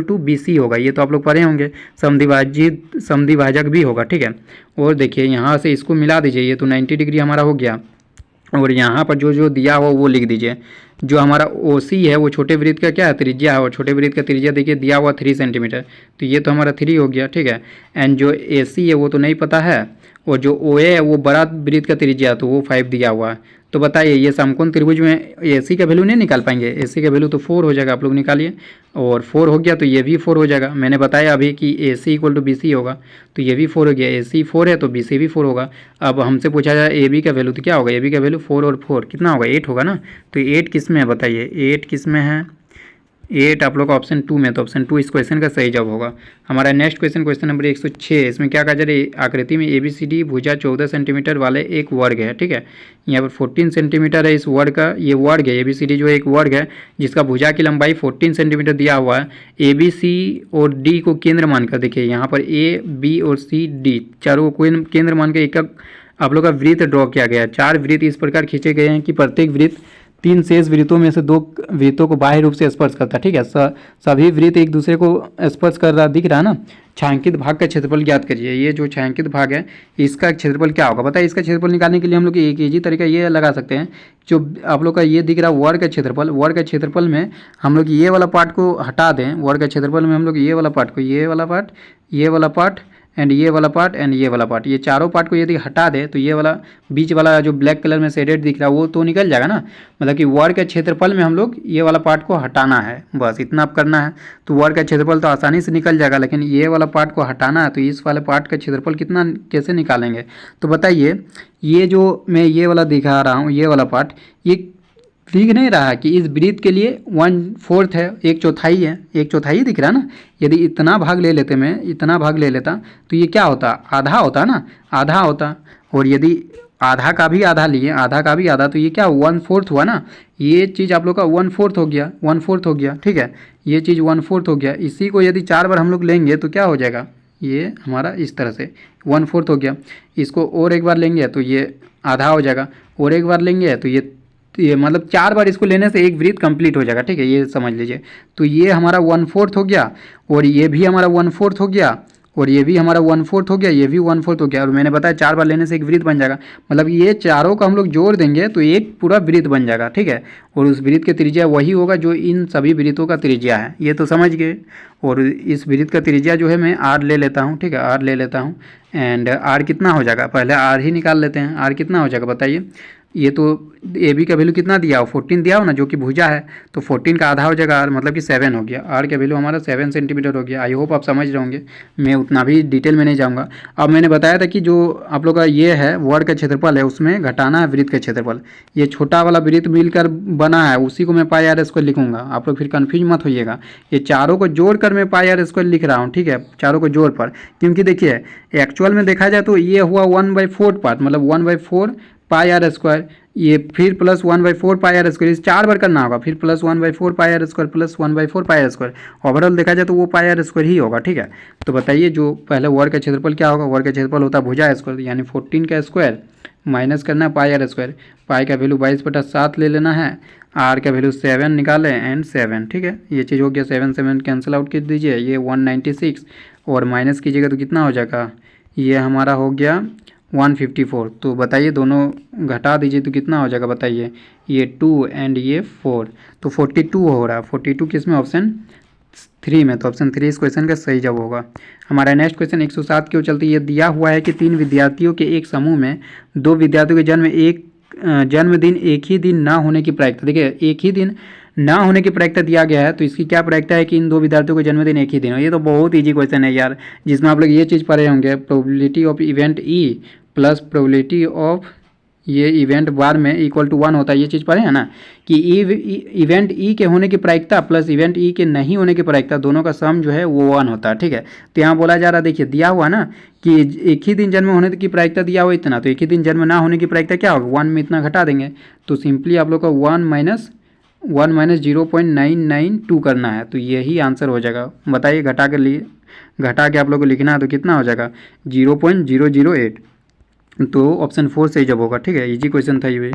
टू बी सी होगा, ये तो आप लोग पढ़े होंगे। समद्विभाजक भी होगा। ठीक है, और देखिए यहाँ से इसको मिला दीजिए, ये तो 90 डिग्री हमारा हो गया। और यहाँ पर जो जो दिया हो वो लिख दीजिए। जो हमारा ओ सी है वो छोटे वृत्त का क्या है? त्रिज्या है, और छोटे वृत्त का त्रिज्या देखिए दिया हुआ 3 सेंटीमीटर, तो ये तो हमारा 3 हो गया। ठीक है, एंड जो ए सी है वो तो नहीं पता है, और जो ओ ए है वो बड़ा वृत्त का त्रिज्या है तो वो 5 दिया हुआ है। तो बताइए ये समकोण त्रिभुज में ए सी का वैल्यू नहीं निकाल पाएंगे? ए सी का वैल्यू तो 4 हो जाएगा, आप लोग निकालिए। और 4 हो गया तो ये भी 4 हो जाएगा। मैंने बताया अभी कि ए सी इक्वल टू बी सी होगा, तो ये भी 4 हो गया। ए सी 4 है तो बी सी भी 4 होगा। अब हमसे पूछा जाए ए बी का वैल्यू, तो क्या होगा? ए बी का वैल्यू 4 और 4 कितना होगा? 8 होगा ना। तो 8 किस में है बताइए? 8 किस में है? 8 आप लोग का ऑप्शन 2 में, तो ऑप्शन 2 इस क्वेश्चन का सही जवाब होगा। हमारा नेक्स्ट क्वेश्चन, क्वेश्चन नंबर 106, इसमें क्या कहा जा रहा है? आकृति में ए बी सी डी भुजा 14 सेंटीमीटर वाले एक वर्ग है। ठीक है, यहाँ पर 14 सेंटीमीटर है इस वर्ग का, ये वर्ग है। ए बी सी डी जो एक वर्ग है जिसका भुजा की लंबाई 14 सेंटीमीटर दिया हुआ है। ए बी सी और डी को केंद्र मानकर, देखिए यहाँ पर ए बी और सी डी चारों को केंद्र मान के एक आप लोग का वृत्त ड्रॉ किया गया है। 4 वृत्त इस प्रकार खींचे गए हैं कि प्रत्येक वृत्त 3 शेष वृत्तों में से 2 वृत्तों को बाह्य रूप से स्पर्श करता है। ठीक है, सभी वृत्त एक दूसरे को स्पर्श कर रहा दिख रहा है ना। छायांकित भाग का क्षेत्रफल ज्ञात करिए। ये जो छायांकित भाग है इसका क्षेत्रफल क्या होगा? बताइए। इसका क्षेत्रफल निकालने के लिए हम लोग एक इजी तरीका ये लगा सकते हैं, जो आप लोग का ये दिख रहा है वर्ग का क्षेत्रफल, वर्ग का क्षेत्रफल में हम लोग ये वाला पार्ट को हटा दें। वर्ग का क्षेत्रफल में हम लोग ये वाला पार्ट को, ये वाला पार्ट एंड ये वाला पार्ट एंड ये वाला पार्ट, ये चारों पार्ट को यदि हटा दे तो ये वाला बीच वाला जो ब्लैक कलर में शेडेड दिख रहा है वो तो निकल जाएगा ना। मतलब कि वर्ग के क्षेत्रफल में हम लोग ये वाला पार्ट को हटाना है, बस इतना आप करना है। तो वर्ग का क्षेत्रफल तो आसानी से निकल जाएगा, लेकिन ये वाला पार्ट को हटाना है, तो इस वाले पार्ट का क्षेत्रफल कितना कैसे निकालेंगे? तो बताइए, ये जो मैं ये वाला दिखा रहा हूँ, ये वाला पार्ट ये दिख नहीं रहा है कि इस वृत्त के लिए 1/4 है, 1/4 है, 1/4 दिख रहा है ना। यदि इतना भाग ले लेते, मैं इतना भाग ले लेता तो ये क्या होता? आधा होता ना, आधा होता। और यदि आधा का भी आधा लिए, आधा का भी आधा, तो ये क्या 1/4 हुआ ना। ये चीज़ आप लोग का 1/4 हो गया, 1/4 हो गया। ठीक है, ये चीज़ 1/4 हो गया। इसी को यदि 4 बार हम लोग लेंगे तो क्या हो जाएगा? ये हमारा इस तरह से 1/4 हो गया। इसको और एक बार लेंगे तो ये आधा हो जाएगा, और एक बार लेंगे तो ये मतलब 4 बार इसको लेने से एक वृत्त कंप्लीट हो जाएगा। ठीक है, ये समझ लीजिए। तो ये हमारा 1/4 हो गया, और ये भी हमारा 1/4 हो गया, और ये भी हमारा 1/4 हो गया, ये भी 1/4 हो गया। और मैंने बताया 4 बार लेने से एक वृत्त बन जाएगा। मतलब ये चारों को हम लोग जोड़ देंगे तो एक पूरा वृत्त बन जाएगा। ठीक है, और उस वृत्त की त्रिज्या वही होगा जो इन सभी वृत्तों का त्रिज्या है। ये तो समझ गए। और इस वृत्त का त्रिज्या जो है मैं r ले लेता हूँ। ठीक है, r ले लेता हूँ, एंड r कितना हो जाएगा? पहले r ही निकाल लेते हैं। r कितना हो जाएगा बताइए? ये तो ए बी का वैल्यू कितना दिया हो? 14 दिया हो ना, जो कि भुजा है, तो 14 का आधा हो जाएगा r, मतलब कि 7 हो गया। r का वैल्यू हमारा 7 सेंटीमीटर हो गया। आई होप आप समझ रहे होंगे, मैं उतना भी डिटेल में नहीं जाऊंगा। अब मैंने बताया था कि जो आप लोग का ये है वर्ग का क्षेत्रफल है, उसमें घटाना है वृत्त का क्षेत्रफल। ये छोटा वाला वृत्त मिलकर बना है, उसी को मैं पाई आर स्क्वायर लिखूंगा। आप लोग फिर कन्फ्यूज मत होइएगा। ये चारों को जोड़ कर मैं पाई आर स्क्वायर लिख रहा हूँ। ठीक है, चारों को जोड़ पर, क्योंकि देखिए एक्चुअल में देखा जाए तो ये हुआ 1/4 पार्ट, मतलब 1/4 पाई आर स्क्वायर, ये फिर प्लस 1/4 पाई आर स्क्वायर, इस 4 बार करना होगा, फिर plus 1/4 pi R square plus 1/4 pi R square. Overall देखा जाए तो वो पाई आर स्क्वायर ही होगा। ठीक है, तो बताइए जो पहले वर्ग का क्षेत्रफल क्या होगा? वर्ग का क्षेत्रफल होता है भुजा स्क्वायर, यानी 14 का स्क्वायर माइनस करना है पाई आर स्क्वायर। पाई का वैल्यू 22/7 ले लेना है, आर का वैल्यू 7 निकालें एंड 7। ठीक है, ये चीज़ हो गया। 7 कैंसिल आउट कर दीजिए, ये 196, और माइनस कीजिएगा तो कितना हो जाएगा? ये हमारा हो गया 154। तो बताइए दोनों घटा दीजिए तो कितना हो जाएगा बताइए, ये 2 एंड ये 4, तो 42 हो रहा है। 42 किस में, ऑप्शन 3 में, तो ऑप्शन 3 इस क्वेश्चन का सही जवाब होगा। हमारा नेक्स्ट क्वेश्चन 107 क्यों चलती है। ये दिया हुआ है कि 3 विद्यार्थियों के एक समूह में 2 विद्यार्थियों के जन्मदिन एक ही दिन ना होने की प्रायिकता, देखिए एक ही दिन ना होने की प्रायिकता दिया गया है, तो इसकी क्या प्रायिकता है कि इन 2 विद्यार्थियों का जन्मदिन एक ही दिन हो। ये तो बहुत ईजी क्वेश्चन है यार, जिसमें आप लोग ये चीज़ पढ़े होंगे, probability of event E plus probability of ये इवेंट बार में इक्वल टू 1 होता है। ये चीज़ पढ़े हैं ना कि इवेंट ई के होने की प्रायिकता प्लस इवेंट ई के नहीं होने की प्रायिकता, दोनों का सम जो है वो 1 होता है। ठीक है, तो यहाँ बोला जा रहा है, देखिए दिया हुआ ना कि एक ही दिन जन्म होने की प्रायिकता दिया हुआ इतना, तो एक ही दिन जन्म ना होने की प्रायिकता क्या होगा, 1 में इतना घटा देंगे, तो सिंपली आप लोग का 1 माइनस 0.992 करना है, तो यही आंसर हो जाएगा। बताइए घटा के आप लोग को लिखना है तो कितना हो जाएगा 0.008, तो ऑप्शन 4 सही जवाब होगा। ठीक है, इजी क्वेश्चन था ये।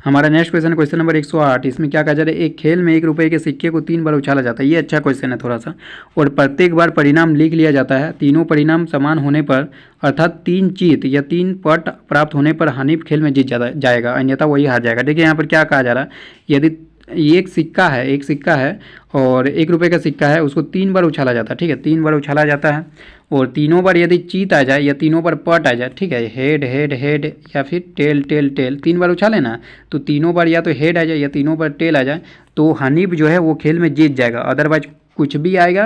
हमारा नेक्स्ट क्वेश्चन नंबर 108। इसमें क्या कहा जा रहा है, एक खेल में 1 रुपये के सिक्के को 3 बार उछाला जाता है। ये अच्छा क्वेश्चन है थोड़ा सा, और प्रत्येक बार परिणाम लिख लिया जाता है। तीनों परिणाम समान होने पर, अर्थात 3 जीत या 3 पट प्राप्त होने पर हनीफ खेल में जीत जाएगा, अन्यथा वही हार जाएगा। देखिए यहाँ पर क्या कहा जा रहा है, यदि एक सिक्का है और 1 रुपये का सिक्का है, उसको 3 बार उछाला जाता है। ठीक है, 3 बार उछाला जाता है, और तीनों बार यदि चीत आ जाए या तीनों बार पट आ जाए, ठीक है, हेड हेड हेड या फिर टेल टेल टेल, 3 बार उछाले ना, तो तीनों बार या तो हेड आ जाए या तीनों बार टेल आ जाए, तो हनीफ जो है वो खेल में जीत जाएगा। अदरवाइज कुछ भी आएगा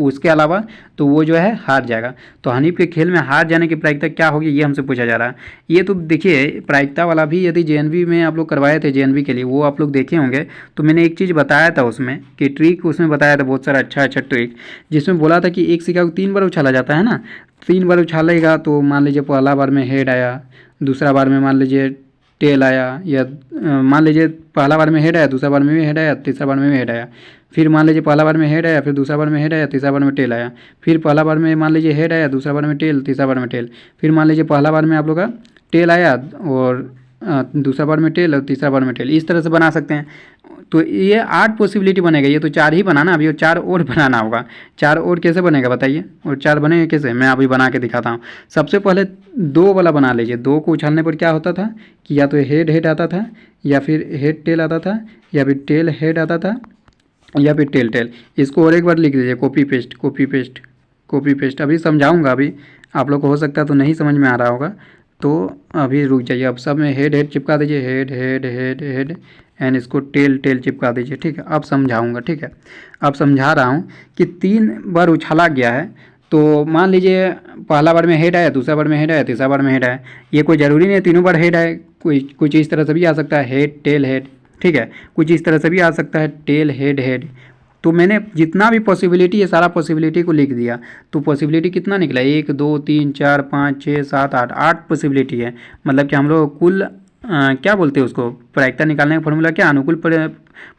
उसके अलावा तो वो जो है हार जाएगा। तो हनीफ के खेल में हार जाने की प्रायिकता क्या होगी, ये हमसे पूछा जा रहा है। ये तो देखिए प्रायिकता वाला भी यदि जेएनवी में आप लोग करवाए थे, जेएनवी के लिए, वो आप लोग देखे होंगे, तो मैंने एक चीज़ बताया था उसमें कि ट्रिक उसमें बताया था, बहुत सारा अच्छा ट्रिक, जिसमें बोला था कि एक सिक्का को 3 बार उछाला जाता है ना, 3 बार उछालेगा तो मान लीजिए पहला बार में हेड आया, दूसरा बार में मान लीजिए टेल आया, या मान लीजिए पहला बार में हेड आया, दूसरा बार में भी हेड आया, तीसरा बार में भी हेड आया, फिर मान लीजिए पहला बार में हेड आया, फिर दूसरा बार में हेड आया, तीसरा बार में टेल आया, फिर पहला बार में मान लीजिए हेड आया, दूसरा बार में टेल, तीसरा बार में टेल, फिर मान लीजिए पहला बार में आप लोग का टेल आया और दूसरा बार में टेल और तीसरा बार में टेल, इस तरह से बना सकते हैं। तो ये 8 पॉसिबिलिटी बनेगा, ये तो 4 ही बनाना, अभी 4 और बनाना होगा। 4 और कैसे बनेगा बताइए, और 4 बनेगा कैसे, मैं अभी बना के दिखाता हूँ। सबसे पहले 2 वाला बना लीजिए। 2 को उछालने पर क्या होता था कि या तो हेड हेड आता था, या फिर हेड टेल आता था, या फिर टेल हेड आता था, या फिर टेल टेल। इसको और एक बार लिख दीजिए, copy paste copy paste copy paste. अभी समझाऊंगा, अभी आप लोग को हो सकता है तो नहीं समझ में आ रहा होगा, तो अभी रुक जाइए। अब सब में हेड हेड चिपका दीजिए, head head head head and इसको टेल टेल चिपका दीजिए। ठीक है, अब समझाऊंगा। ठीक है, अब समझा रहा हूँ कि 3 बार उछाला गया है, तो मान लीजिए पहला बार में हेड आया, दूसरा बार में हेड आया, तीसरा बार में हेड आया। ये कोई ज़रूरी नहीं है तीनों बार हेड आए, कुछ इस तरह से भी आ सकता है, हेड टेल हेड। ठीक है, कुछ इस तरह से भी आ सकता है, टेल हेड हेड। तो मैंने जितना भी पॉसिबिलिटी है सारा पॉसिबिलिटी को लिख दिया, तो पॉसिबिलिटी कितना निकला, 1 2 3 4 5 6 7 8, 8 पॉसिबिलिटी है। मतलब कि हम लोग कुल क्या बोलते हैं उसको, प्रायिकता निकालने का फॉर्मूला क्या, अनुकूल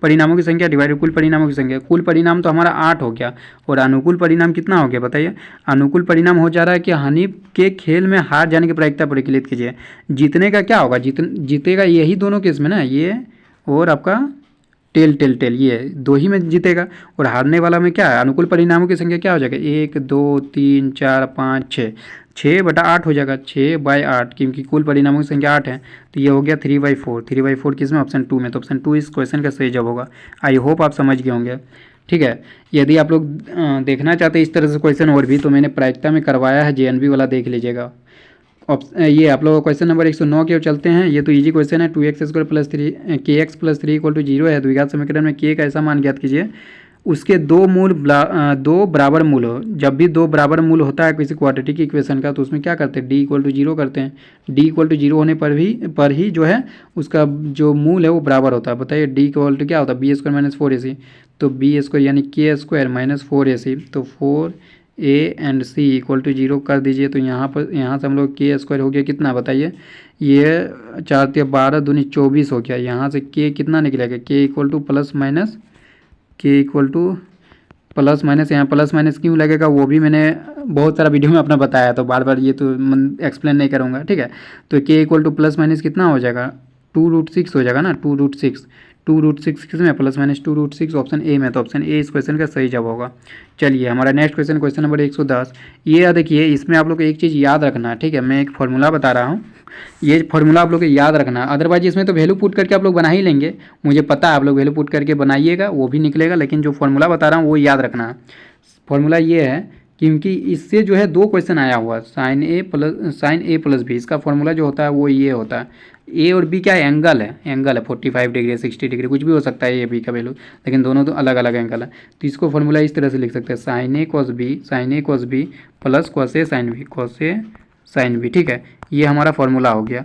परिणामों की संख्या डिवाइड कुल परिणामों की संख्या। कुल परिणाम तो हमारा 8 हो गया, और अनुकूल परिणाम कितना हो गया बताइए। अनुकूल परिणाम हो जा रहा है कि हनीफ के खेल में हार जाने की प्रायिकता परिकलित कीजिए। जीतने का क्या होगा, जीतेगा यही दोनों केस में ना, ये और आपका टेल टेल टेल, ये 2 ही में जीतेगा। और हारने वाला में क्या है, अनुकूल परिणामों की संख्या क्या हो जाएगा, 1 2 3 4 5 6, 6/8 हो जाएगा, 6/8, क्योंकि कुल परिणामों की संख्या 8 है। तो ये हो गया 3/4। 3/4 किस में, ऑप्शन 2 में, तो ऑप्शन 2 इस क्वेश्चन का सही जवाब होगा। आई होप आप समझ गए होंगे। ठीक है, यदि आप लोग देखना चाहते हैं इस तरह से क्वेश्चन और भी, तो मैंने प्रायिकता में करवाया है, जेएनवी वाला देख लीजिएगा। ये आप लोग क्वेश्चन नंबर 109 की ओर चलते हैं। ये तो इजी क्वेश्चन है। 2x² + 3 kx + 3 = 0 है। द्विघात समीकरण में k का ऐसा मान ज्ञात कीजिए उसके दो बराबर मूल हो। जब भी 2 बराबर मूल होता है किसी क्वाड्रेटिक इक्वेशन का, तो उसमें क्या करते हैं, d = 0 करते हैं। d = 0 होने पर ही जो है उसका जो मूल है वो बराबर होता है। बताइए d = क्या होता है, b² - 4ac, तो b² यानी k² - 4ac, तो 4a एंड c = 0 कर दीजिए। तो यहाँ से हम लोग k² हो गया कितना बताइए, ये 4 × 12 दूनी 24 हो गया। यहाँ से k कितना निकलेगा, k प्लस माइनस, यहाँ प्लस माइनस क्यों लगेगा वो भी मैंने बहुत सारा वीडियो में अपना बताया, तो बार बार ये तो एक्सप्लेन नहीं करूँगा। ठीक है, तो k = प्लस माइनस कितना हो जाएगा, 2√6 हो जाएगा ना, 2√6। 2√6 किस में, प्लस माइनस 2√6 ऑप्शन ए में, तो ऑप्शन ए इस क्वेश्चन का सही जवाब होगा। चलिए हमारा नेक्स्ट क्वेश्चन, क्वेश्चन नंबर 110। ये देखिए, इसमें आप लोग को एक चीज़ याद रखना है, ठीक है। मैं एक फार्मूला बता रहा हूँ, ये फार्मूला आप लोग को याद रखना है, अदरवाइज इसमें तो वैल्यू पुट करके आप लोग बना ही लेंगे, मुझे पता है आप लोग वैल्यू पुट करके बनाइएगा वो भी निकलेगा, लेकिन जो फार्मूला बता रहा हूँ वो याद रखना है। फार्मूला ये है, क्योंकि इससे जो है 2 क्वेश्चन आया हुआ, साइन ए प्लस बी, इसका फार्मूला जो होता है वो ये होता है। ए और बी क्या है, एंगल है, 45 डिग्री 60 डिग्री कुछ भी हो सकता है ए बी का वैल्यू, लेकिन दोनों तो अलग अलग एंगल है। तो इसको फार्मूला इस तरह से लिख सकते हैं, sin A cos B plus cos A sin B, ठीक है। ये हमारा फार्मूला हो गया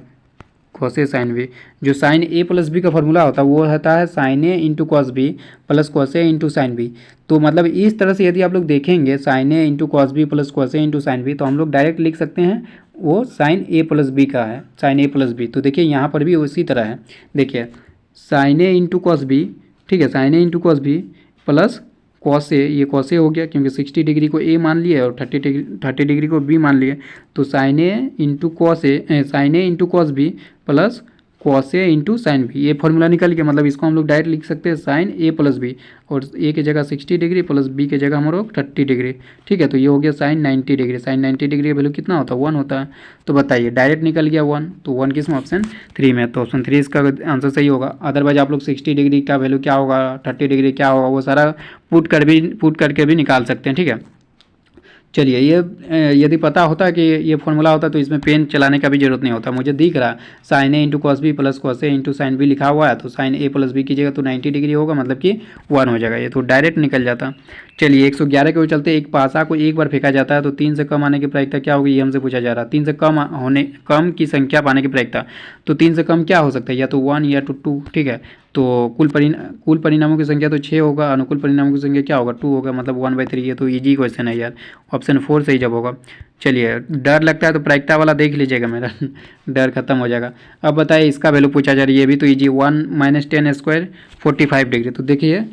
कॉस ए साइन बी। जो साइन ए प्लस बी का फार्मूला होता है वो होता है sin A into cos B plus cos A into sin B. तो मतलब इस तरह से यदि आप लोग देखेंगे sin A into cos B plus cos A into sin B, तो हम लोग डायरेक्ट लिख सकते हैं वो साइन ए प्लस बी का है, साइन ए प्लस बी। तो देखिए यहाँ पर भी उसी तरह है, देखिए sin A into cos B, ठीक है, sin A into cos B plus cos A, ये कॉस ए हो गया क्योंकि 60 डिग्री को ए मान लिए और 30 डिग्री को बी मान लिए, तो sin A into cos B plus cos A into sin B, ये फॉर्मूला निकल गया। मतलब इसको हम लोग डायरेक्ट लिख सकते हैं साइन ए प्लस बी, और ए की जगह 60 डिग्री प्लस बी की जगह हम लोग 30 डिग्री, ठीक है। तो ये हो गया साइन 90 डिग्री, साइन 90 डिग्री का वैल्यू कितना होता है, 1 होता है। तो बताइए डायरेक्ट निकल गया 1, तो 1 किस में, ऑप्शन 3 में, तो ऑप्शन 3 इसका आंसर सही होगा। अदरवाइज आप लोग 60 डिग्री का वैल्यू क्या होगा, 30 डिग्री क्या होगा, वो सारा पुट करके भी निकाल सकते हैं, ठीक है। चलिए ये यदि पता होता कि ये फॉर्मूला होता तो इसमें पेन चलाने का भी जरूरत नहीं होता। मुझे दिख रहा sin A into cos B plus cos A into sin B लिखा हुआ है, तो साइन ए प्लस बी की जगह तो 90 डिग्री होगा, मतलब कि 1 हो जाएगा, ये तो डायरेक्ट निकल जाता। चलिए 111 के चलते, एक पासा को एक बार फेंका जाता है तो 3 से कम आने की प्रायिकता क्या होगी, ये हमसे पूछा जा रहा है। 3 से कम की संख्या पाने की प्रायिकता, तो 3 से कम क्या हो सकता है, या तो 1 या तो 2, ठीक है। तो कुल परिणामों की संख्या तो 6 होगा, अनुकूल परिणामों की संख्या क्या होगा, 2 होगा, मतलब 1/3। ये तो ईजी क्वेश्चन है यार, ऑप्शन 4 सही जवाब होगा। चलिए डर लगता है तो प्रायिकता वाला देख लीजिएगा, मेरा डर खत्म हो जाएगा। अब बताइए इसका वैल्यू पूछा जा रहा है, ये भी तो ईजी, 1 - 10 स्क्वायर 45 डिग्री। तो देखिए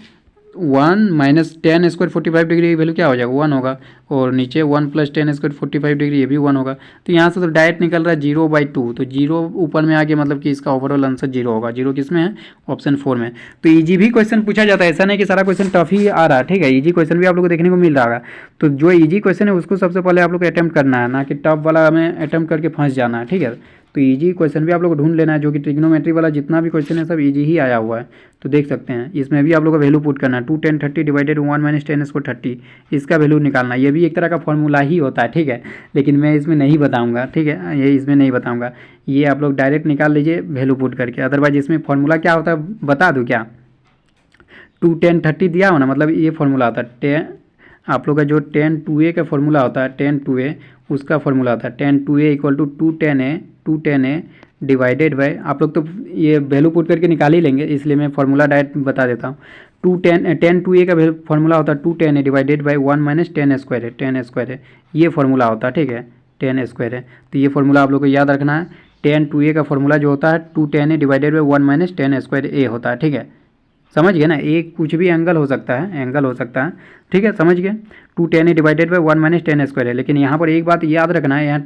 1 - 10 स्क्वायर 45 डिग्री की वैल्यू क्या हो जाएगा, 1 होगा, और नीचे 1 + 10 स्क्वायर 45 डिग्री, ये भी 1 होगा। तो यहाँ से तो डायरेक्ट निकल रहा है 0/2, तो 0 ऊपर में आ गया, मतलब कि इसका ओवरऑल आंसर 0 होगा। 0 किस में है, ऑप्शन 4 में। तो ईजी भी क्वेश्चन पूछा जाता है, ऐसा नहीं कि सारा क्वेश्चन टफ ही आ रहा है, ठीक है। ईजी क्वेश्चन भी आप लोग को देखने को मिल रहा है, तो जो ईजी क्वेश्चन है उसको सबसे पहले आप लोग को अटैम्प्ट करना है, ना कि टफ वाला हमें अटैम्प्ट करके फंस जाना है, ठीक है। तो ईजी क्वेश्चन भी आप लोग को ढूंढ लेना है, जो कि ट्रिग्नोमेट्री वाला जितना भी क्वेश्चन है सब ईजी ही आया हुआ है। तो देख सकते हैं इसमें भी आप लोग को वैल्यू पुट करना है, 2 10 30 डिवाइडेड 1 - 10 स्क्वायर 30, इसका वैल्यू निकालना है। ये भी एक तरह का फॉर्मूला ही होता है, ठीक है, लेकिन मैं इसमें नहीं बताऊंगा, ठीक है, ये इसमें नहीं बताऊंगा। ये आप लोग डायरेक्ट निकाल लीजिए वैल्यू पुट करके। अदरवाइज इसमें फॉर्मूला क्या होता है बता दूँ क्या, 2 10 30 दिया हो ना, मतलब ये फॉर्मूला होता है 10, आप लोग का जो 10 2a का फॉर्मूला होता है, 10 2a उसका फॉर्मूला होता है 10 2a = 2 10a डिवाइडेड बाय, आप लोग तो ये वैल्यू पुट करके निकाल ही लेंगे, इसलिए मैं फॉर्मूला डायरेक्ट बता देता हूँ। 10 2a का फॉर्मूला होता है 2 10a डिवाइडेड बाय 1 - 10 स्क्वायर है, 10 स्क्वायर है, ये फॉर्मूला होता है, ठीक है, 10 स्क्वायर है। तो ये फॉर्मूला आप लोग को याद रखना है। 10 2a का फॉर्मूला जो होता है 2 10a divided by 1 - 10 square a होता है, ठीक है, समझ गए ना। एक कुछ भी एंगल हो सकता है, ठीक है, समझ गए। 2 10a डिवाइडेड बाई 1 - 10 स्क्वायर है, लेकिन यहाँ पर एक बात याद रखना है, यहाँ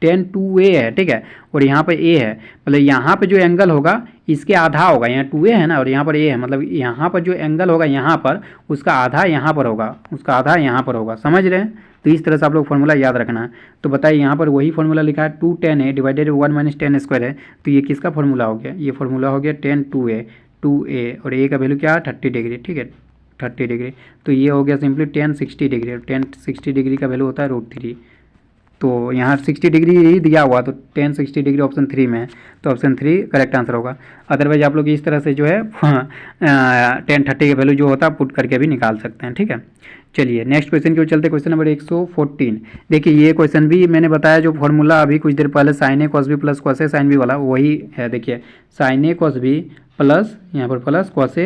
10 2a है, ठीक है, और यहाँ पर a है, मतलब यहाँ पे जो एंगल होगा इसके आधा होगा, यहाँ 2a है ना और यहाँ पर a है, मतलब यहाँ पर जो एंगल होगा यहाँ पर उसका आधा यहाँ पर होगा, उसका आधा यहाँ पर होगा, समझ रहे हैं। तो इस तरह से आप लोग फॉर्मूला याद रखना है। तो बताइए यहाँ पर वही फॉर्मूला लिखा है 2 10a डिवाइडेड 1 - 10 स्क्वायर है, तो ये किसका फॉर्मूला हो गया, ये फॉर्मूला हो गया 10 2a और a का वैल्यू क्या है 30 डिग्री, ठीक है, 30 डिग्री। तो ये हो गया सिंपली 10 60 डिग्री, और 10 60 डिग्री का वैल्यू होता है √3। तो यहाँ 60 डिग्री ही दिया हुआ, तो 10 60 डिग्री ऑप्शन 3 में है, तो ऑप्शन 3 करेक्ट आंसर होगा। अदरवाइज आप लोग इस तरह से जो है 10 30 का वैल्यू जो होता है पुट करके भी निकाल सकते हैं, ठीक है। चलिए नेक्स्ट क्वेश्चन की ओर चलते, क्वेश्चन नंबर 114। देखिए ये क्वेश्चन भी मैंने बताया, जो फॉर्मूला अभी कुछ देर पहले sign A cos B plus cos A sin B वाला वही है। देखिए sin A cos B plus यहाँ पर plus cos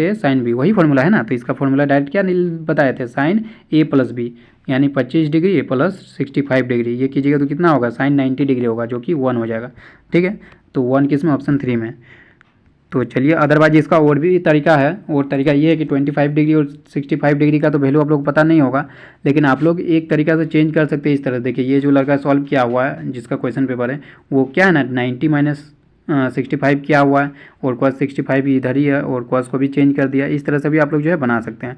A sin B, वही फॉर्मूला है ना। तो इसका फॉर्मूला डायरेक्ट क्या बताए थे, साइन ए प्लस बी यानी 25 डिग्री प्लस 65 डिग्री, ये कीजिएगा तो कितना होगा, साइन 90 डिग्री होगा, जो कि 1 हो जाएगा, ठीक है। तो 1 किस में, ऑप्शन 3 में। तो चलिए अदरवाइज इसका और भी तरीका है, और तरीका ये है कि 25 डिग्री और 65 डिग्री का तो वैल्यू आप लोग को पता नहीं होगा, लेकिन आप लोग एक तरीका से चेंज कर सकते हैं इस तरह। देखिए ये जो लड़का सॉल्व किया हुआ है जिसका क्वेश्चन पेपर है वो क्या है ना, 90 - 65 किया हुआ है और cos 65 इधर ही है और cos को भी चेंज कर दिया। इस तरह से भी आप लोग जो है बना सकते हैं,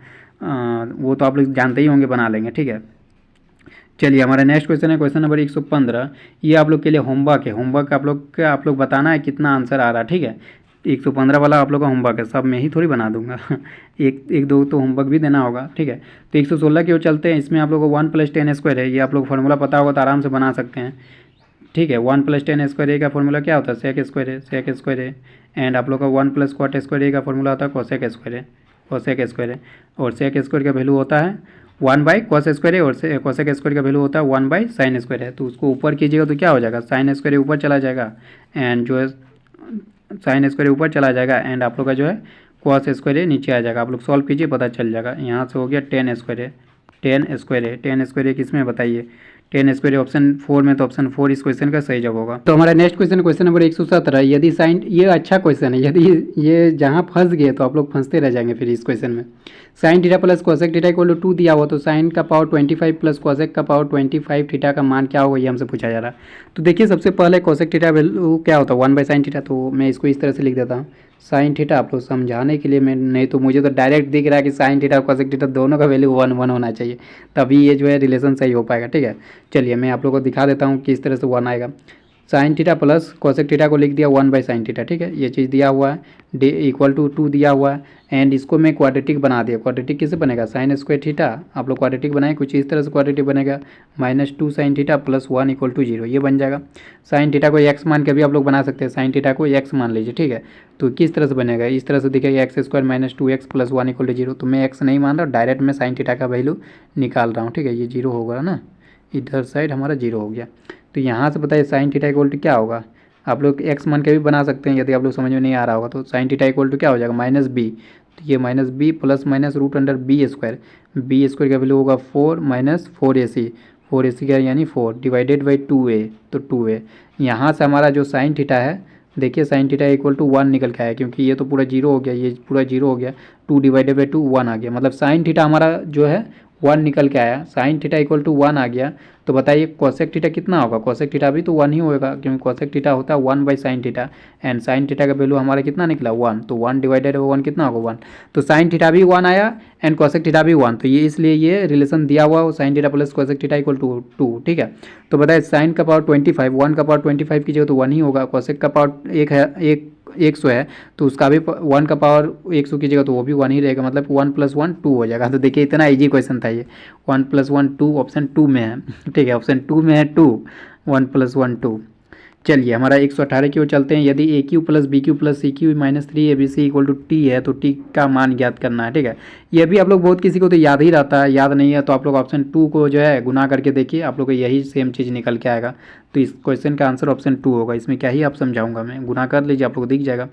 वो तो आप लोग जानते ही होंगे, बना लेंगे, ठीक है। चलिए हमारा नेक्स्ट क्वेश्चन है क्वेश्चन नंबर 115। ये आप लोग के लिए होमवर्क है। होमवर्क आप लोग बताना है कितना आंसर आ रहा है, ठीक है। 115 वाला आप लोग का होमवर्क है, सब मैं ही थोड़ी बना दूंगा एक दो तो होमवर्क भी देना होगा, ठीक है। तो 116 की ओर चलते हैं। इसमें आप लोग को 1 + 10 स्क्वायर है, ये आप लोग फार्मूला पता होगा तो आराम से बना सकते हैं, ठीक है। 1 + 10 स्क्वायर ए का फॉर्मूला क्या होता है, सेक स्क्वायर है, सेक स्क्वायर है। एंड आप लोग का 1 + cot स्क्वायर ए का फॉर्मूला होता है कोसेक स्क्वायर है, कोसेक स्क्वायर है। और सेक स्क्वायर का वैल्यू होता है 1/cos स्क्वायर है और कोसेक स्क्वायर का वैल्यू होता है 1/sin स्क्वायर है। तो उसको ऊपर कीजिएगा तो क्या हो जाएगा, साइन स्क्वायर ऊपर चला जाएगा एंड जो है साइन स्क्वायर ऊपर चला जाएगा एंड आप लोग का जो है cos स्क्वायर नीचे आ जाएगा। आप लोग सॉल्व कीजिए, पता चल जाएगा। यहाँ से हो गया 10 स्क्वायर है, 10 स्क्वायर है, 10 स्क्वायर है किस में बताइए, 10 स्क्वायर ऑप्शन 4 में, तो ऑप्शन 4 इस क्वेश्चन का सही जवाब होगा। तो हमारा नेक्स्ट क्वेश्चन क्वेश्चन नंबर 117। यदि साइन, ये अच्छा क्वेश्चन है, यदि ये जहाँ फंस गए तो आप लोग फंसते रह जाएंगे फिर इस क्वेश्चन में। Sine theta plus cosec theta equal to 2 दिया हुआ, तो साइन का पावर 25 प्लस कोसेक का पावर 25 थीटा का मान क्या होगा, ये हमसे पूछा जा रहा है। तो देखिए सबसे पहले कोसेक थीटा वैल्यू क्या होता है 1/sin थीटा, तो मैं इसको इस तरह से लिख देता हूँ साइन थीटा। आप लोग समझाने के लिए मैं, नहीं तो मुझे तो डायरेक्ट दिख रहा है कि साइन थीटा और कोसेक थीटा दोनों का वैल्यू 1 होना चाहिए, तभी ये जो है रिलेशन सही हो पाएगा, ठीक है। चलिए मैं आप लोगों को दिखा देता हूँ किस तरह से 1 आएगा। Sign theta plus cosec theta को लिख दिया 1/sin थीटा, ठीक है। ये चीज़ दिया हुआ है, डे इक्वल टू 2 दिया हुआ है एंड इसको मैं क्वाड्रेटिक बना दिया। क्वाड्रेटिक किससे बनेगा, साइन स्क्वायर थीटा, आप लोग क्वाड्रेटिक बनाए कुछ इस तरह से क्वाड्रेटिक बनेगा -2 sin थीटा प्लस 1 = 0, ये बन जाएगा। साइन थीटा को x मान के भी आप लोग बना सकते हैं, साइन थीटा को x मान लीजिए, ठीक है। तो किस तरह से बनेगा, इस तरह से दिखेगा x² - 2x प्लस 1 = 0। तो मैं x नहीं मान रहा, डायरेक्ट मैं साइन थीटा का वैल्यू निकाल रहा हूँ, ठीक है। ये 0 होगा ना, इधर साइड हमारा 0 हो गया। तो यहाँ से बताइए साइन थीटा इक्वल टू क्या होगा, आप लोग x मान के भी बना सकते हैं, यदि आप लोग समझ में नहीं आ रहा होगा तो साइन थीटा इक्वल टू क्या हो जाएगा -b। तो ये -b plus minus √b², b square का वैल्यू होगा 4 - 4ac, 4ac का यानी 4 डिवाइडेड बाई 2a, तो 2a। यहाँ से हमारा जो साइन थीटा है, देखिए साइन थीटा इक्वल टू 1 निकल के आया, क्योंकि ये तो पूरा 0 हो गया, ये पूरा 0 हो गया, 2 डिवाइडेड बाई 2 1 आ गया। मतलब साइन थीटा हमारा जो है 1 निकल के आया, साइन थीटा इक्वल टू 1 आ गया। तो बताइए कोसेक थीटा कितना होगा, कोसेक थीटा भी तो 1 ही होगा, क्योंकि कोसेक थीटा होता है 1/sin theta and sine theta का वैल्यू हमारा कितना निकला 1, तो 1 डिवाइडेड बाई 1 कितना होगा 1। तो साइन थीटा भी 1 आया एंड कोसेक थीटा भी 1, तो ये इसलिए ये रिलेशन दिया हुआ है sine theta plus cosec theta equal to 2, ठीक है। तो बताइए साइन का पावर 25, 1 का पावर 25 की जगह तो 1 ही होगा, कोसेक का पावर 1 है, 100 है, तो उसका भी 1 का पावर 100 की जगह तो वो भी 1 ही रहेगा, मतलब 1 + 1 2 हो जाएगा। तो देखिए इतना इजी क्वेश्चन था ये, 1 + 1 2 ऑप्शन 2 में है, ठीक है, ऑप्शन 2 में है 2, 1 + 1 2। चलिए हमारा 118 की ओर चलते हैं। यदि AQ + BQ + CQ - 3ABC = T है, तो T का मान ज्ञात करना है, ठीक है। ये भी आप लोग बहुत किसी को तो याद ही रहता है, याद नहीं है तो आप लोग ऑप्शन 2 को जो है गुना करके देखिए, आप लोग को यही सेम चीज़ निकल के आएगा। तो इस क्वेश्चन का आंसर ऑप्शन 2 होगा। इसमें क्या ही आप समझाऊंगा मैं, गुना कर लीजिए, आप लोग को दिख जाएगा।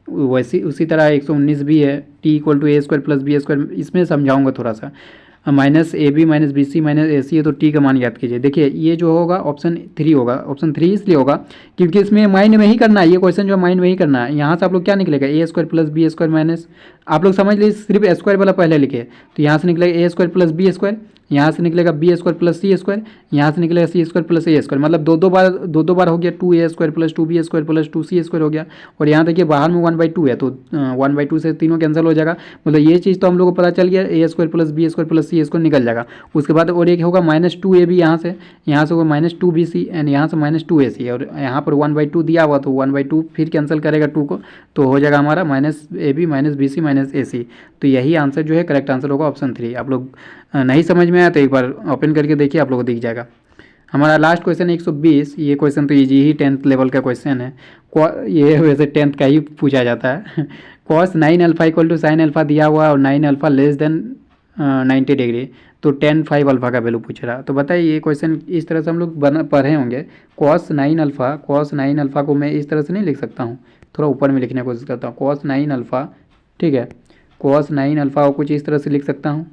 वैसी उसी तरह 119 भी है, T = A² + B², इसमें समझाऊंगा थोड़ा सा। -AB - BC - AC है, तो T का मान याद कीजिए। देखिए ये जो होगा ऑप्शन 3 होगा, ऑप्शन 3 इसलिए होगा क्योंकि इसमें माइंड में ही करना है, ये क्वेश्चन जो माइंड में ही करना है। यहाँ से आप लोग क्या निकलेगा, A² + B² माइनस, आप लोग समझ लीजिए सिर्फ स्क्वायर वाला पहले लिखे, तो यहाँ से निकलेगा A² + B², यहाँ से निकलेगा B² + C², यहाँ से निकलेगा C² + A², मतलब दो दो बार हो गया, 2A² + 2B² + 2C² हो गया। और यहाँ देखिए बाहर में 1/2 है, तो 1/2 से तीनों कैंसिल हो जाएगा। मतलब ये चीज़ तो हम लोग को पता चल गया, A² + B² + C² निकल जाएगा। उसके बाद और एक होगा -2AB, यहाँ से होगा -2BC एंड यहाँ से -2AC, और यहाँ पर 1/2 दिया हुआ, तो 1/2 फिर कैंसिल करेगा 2 को, तो हो जाएगा हमारा -AB - BC - AC। तो यही आंसर जो है करेक्ट आंसर होगा ऑप्शन 3। आप लोग नहीं समझ में आया तो एक बार ओपन करके देखिए, आप लोगों को दिख जाएगा। हमारा लास्ट क्वेश्चन 120, ये क्वेश्चन तो इजी ही 10th लेवल का क्वेश्चन है, ये वैसे 10th का ही पूछा जाता है। cos 9α = sin α दिया हुआ और 9α < 90 डिग्री, तो tan 5α का वैल्यू पूछ रहा। तो बताइए ये क्वेश्चन इस तरह से हम लोग पढ़े होंगे, cos 9α को मैं इस तरह से नहीं लिख सकता हूँ, थोड़ा ऊपर में लिखने की कोशिश करता हूँ, cos 9α, ठीक है, cos 9α को कुछ इस तरह से लिख सकता हूँ।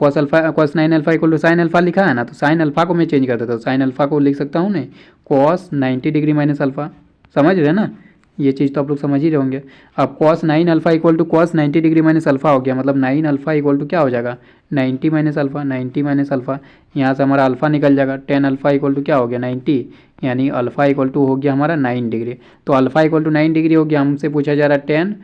cos 9α = sin α लिखा है ना, तो sin α को मैं चेंज कर देता हूँ, sin α को लिख सकता हूँ नहीं, cos 90 डिग्री - α, समझ रहे ना, ये चीज़ तो आप लोग समझ ही रहे होंगे। अब cos 9α = cos 90 डिग्री - α हो गया, मतलब 9α = क्या हो जाएगा, 90 माइनस अल्फ़ा, 90 माइनस अल्फ़ा, यहाँ से हमारा अल्फ़ा निकल जाएगा। टेन अल्फ़ा इक्वल टू क्या हो गया 90, यानी अल्फ़ा इक्वल टू हो गया हमारा 9 डिग्री। तो अल्फ़ा इक्वल टू 9 डिग्री हो गया, हमसे पूछा जा रहा है 10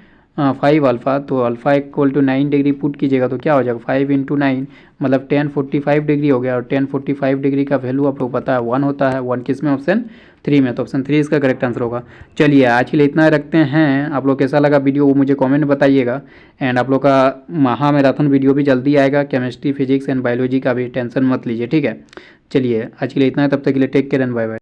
5 अल्फ़ा, तो alpha equal to 9 degree put कीजिएगा तो क्या हो जाएगा 5 इंटू 9 मतलब 1045 डिग्री हो गया। और 1045 डिग्री का वैल्यू आप लोग पता है 1 होता है। 1 किस में, ऑप्शन 3 में, तो ऑप्शन 3 इसका करेक्ट आंसर होगा। चलिए आज के लिए इतना रखते हैं। आप लोग कैसा लगा वीडियो वो मुझे कमेंट बताइएगा। एंड आप लोग का महामैराथन वीडियो भी जल्दी आएगा, केमिस्ट्री फिजिक्स एंड बायोलॉजी का भी टेंशन मत लीजिए, ठीक है। चलिए आज के लिए इतना है, तब तक के लिए take care and bye bye.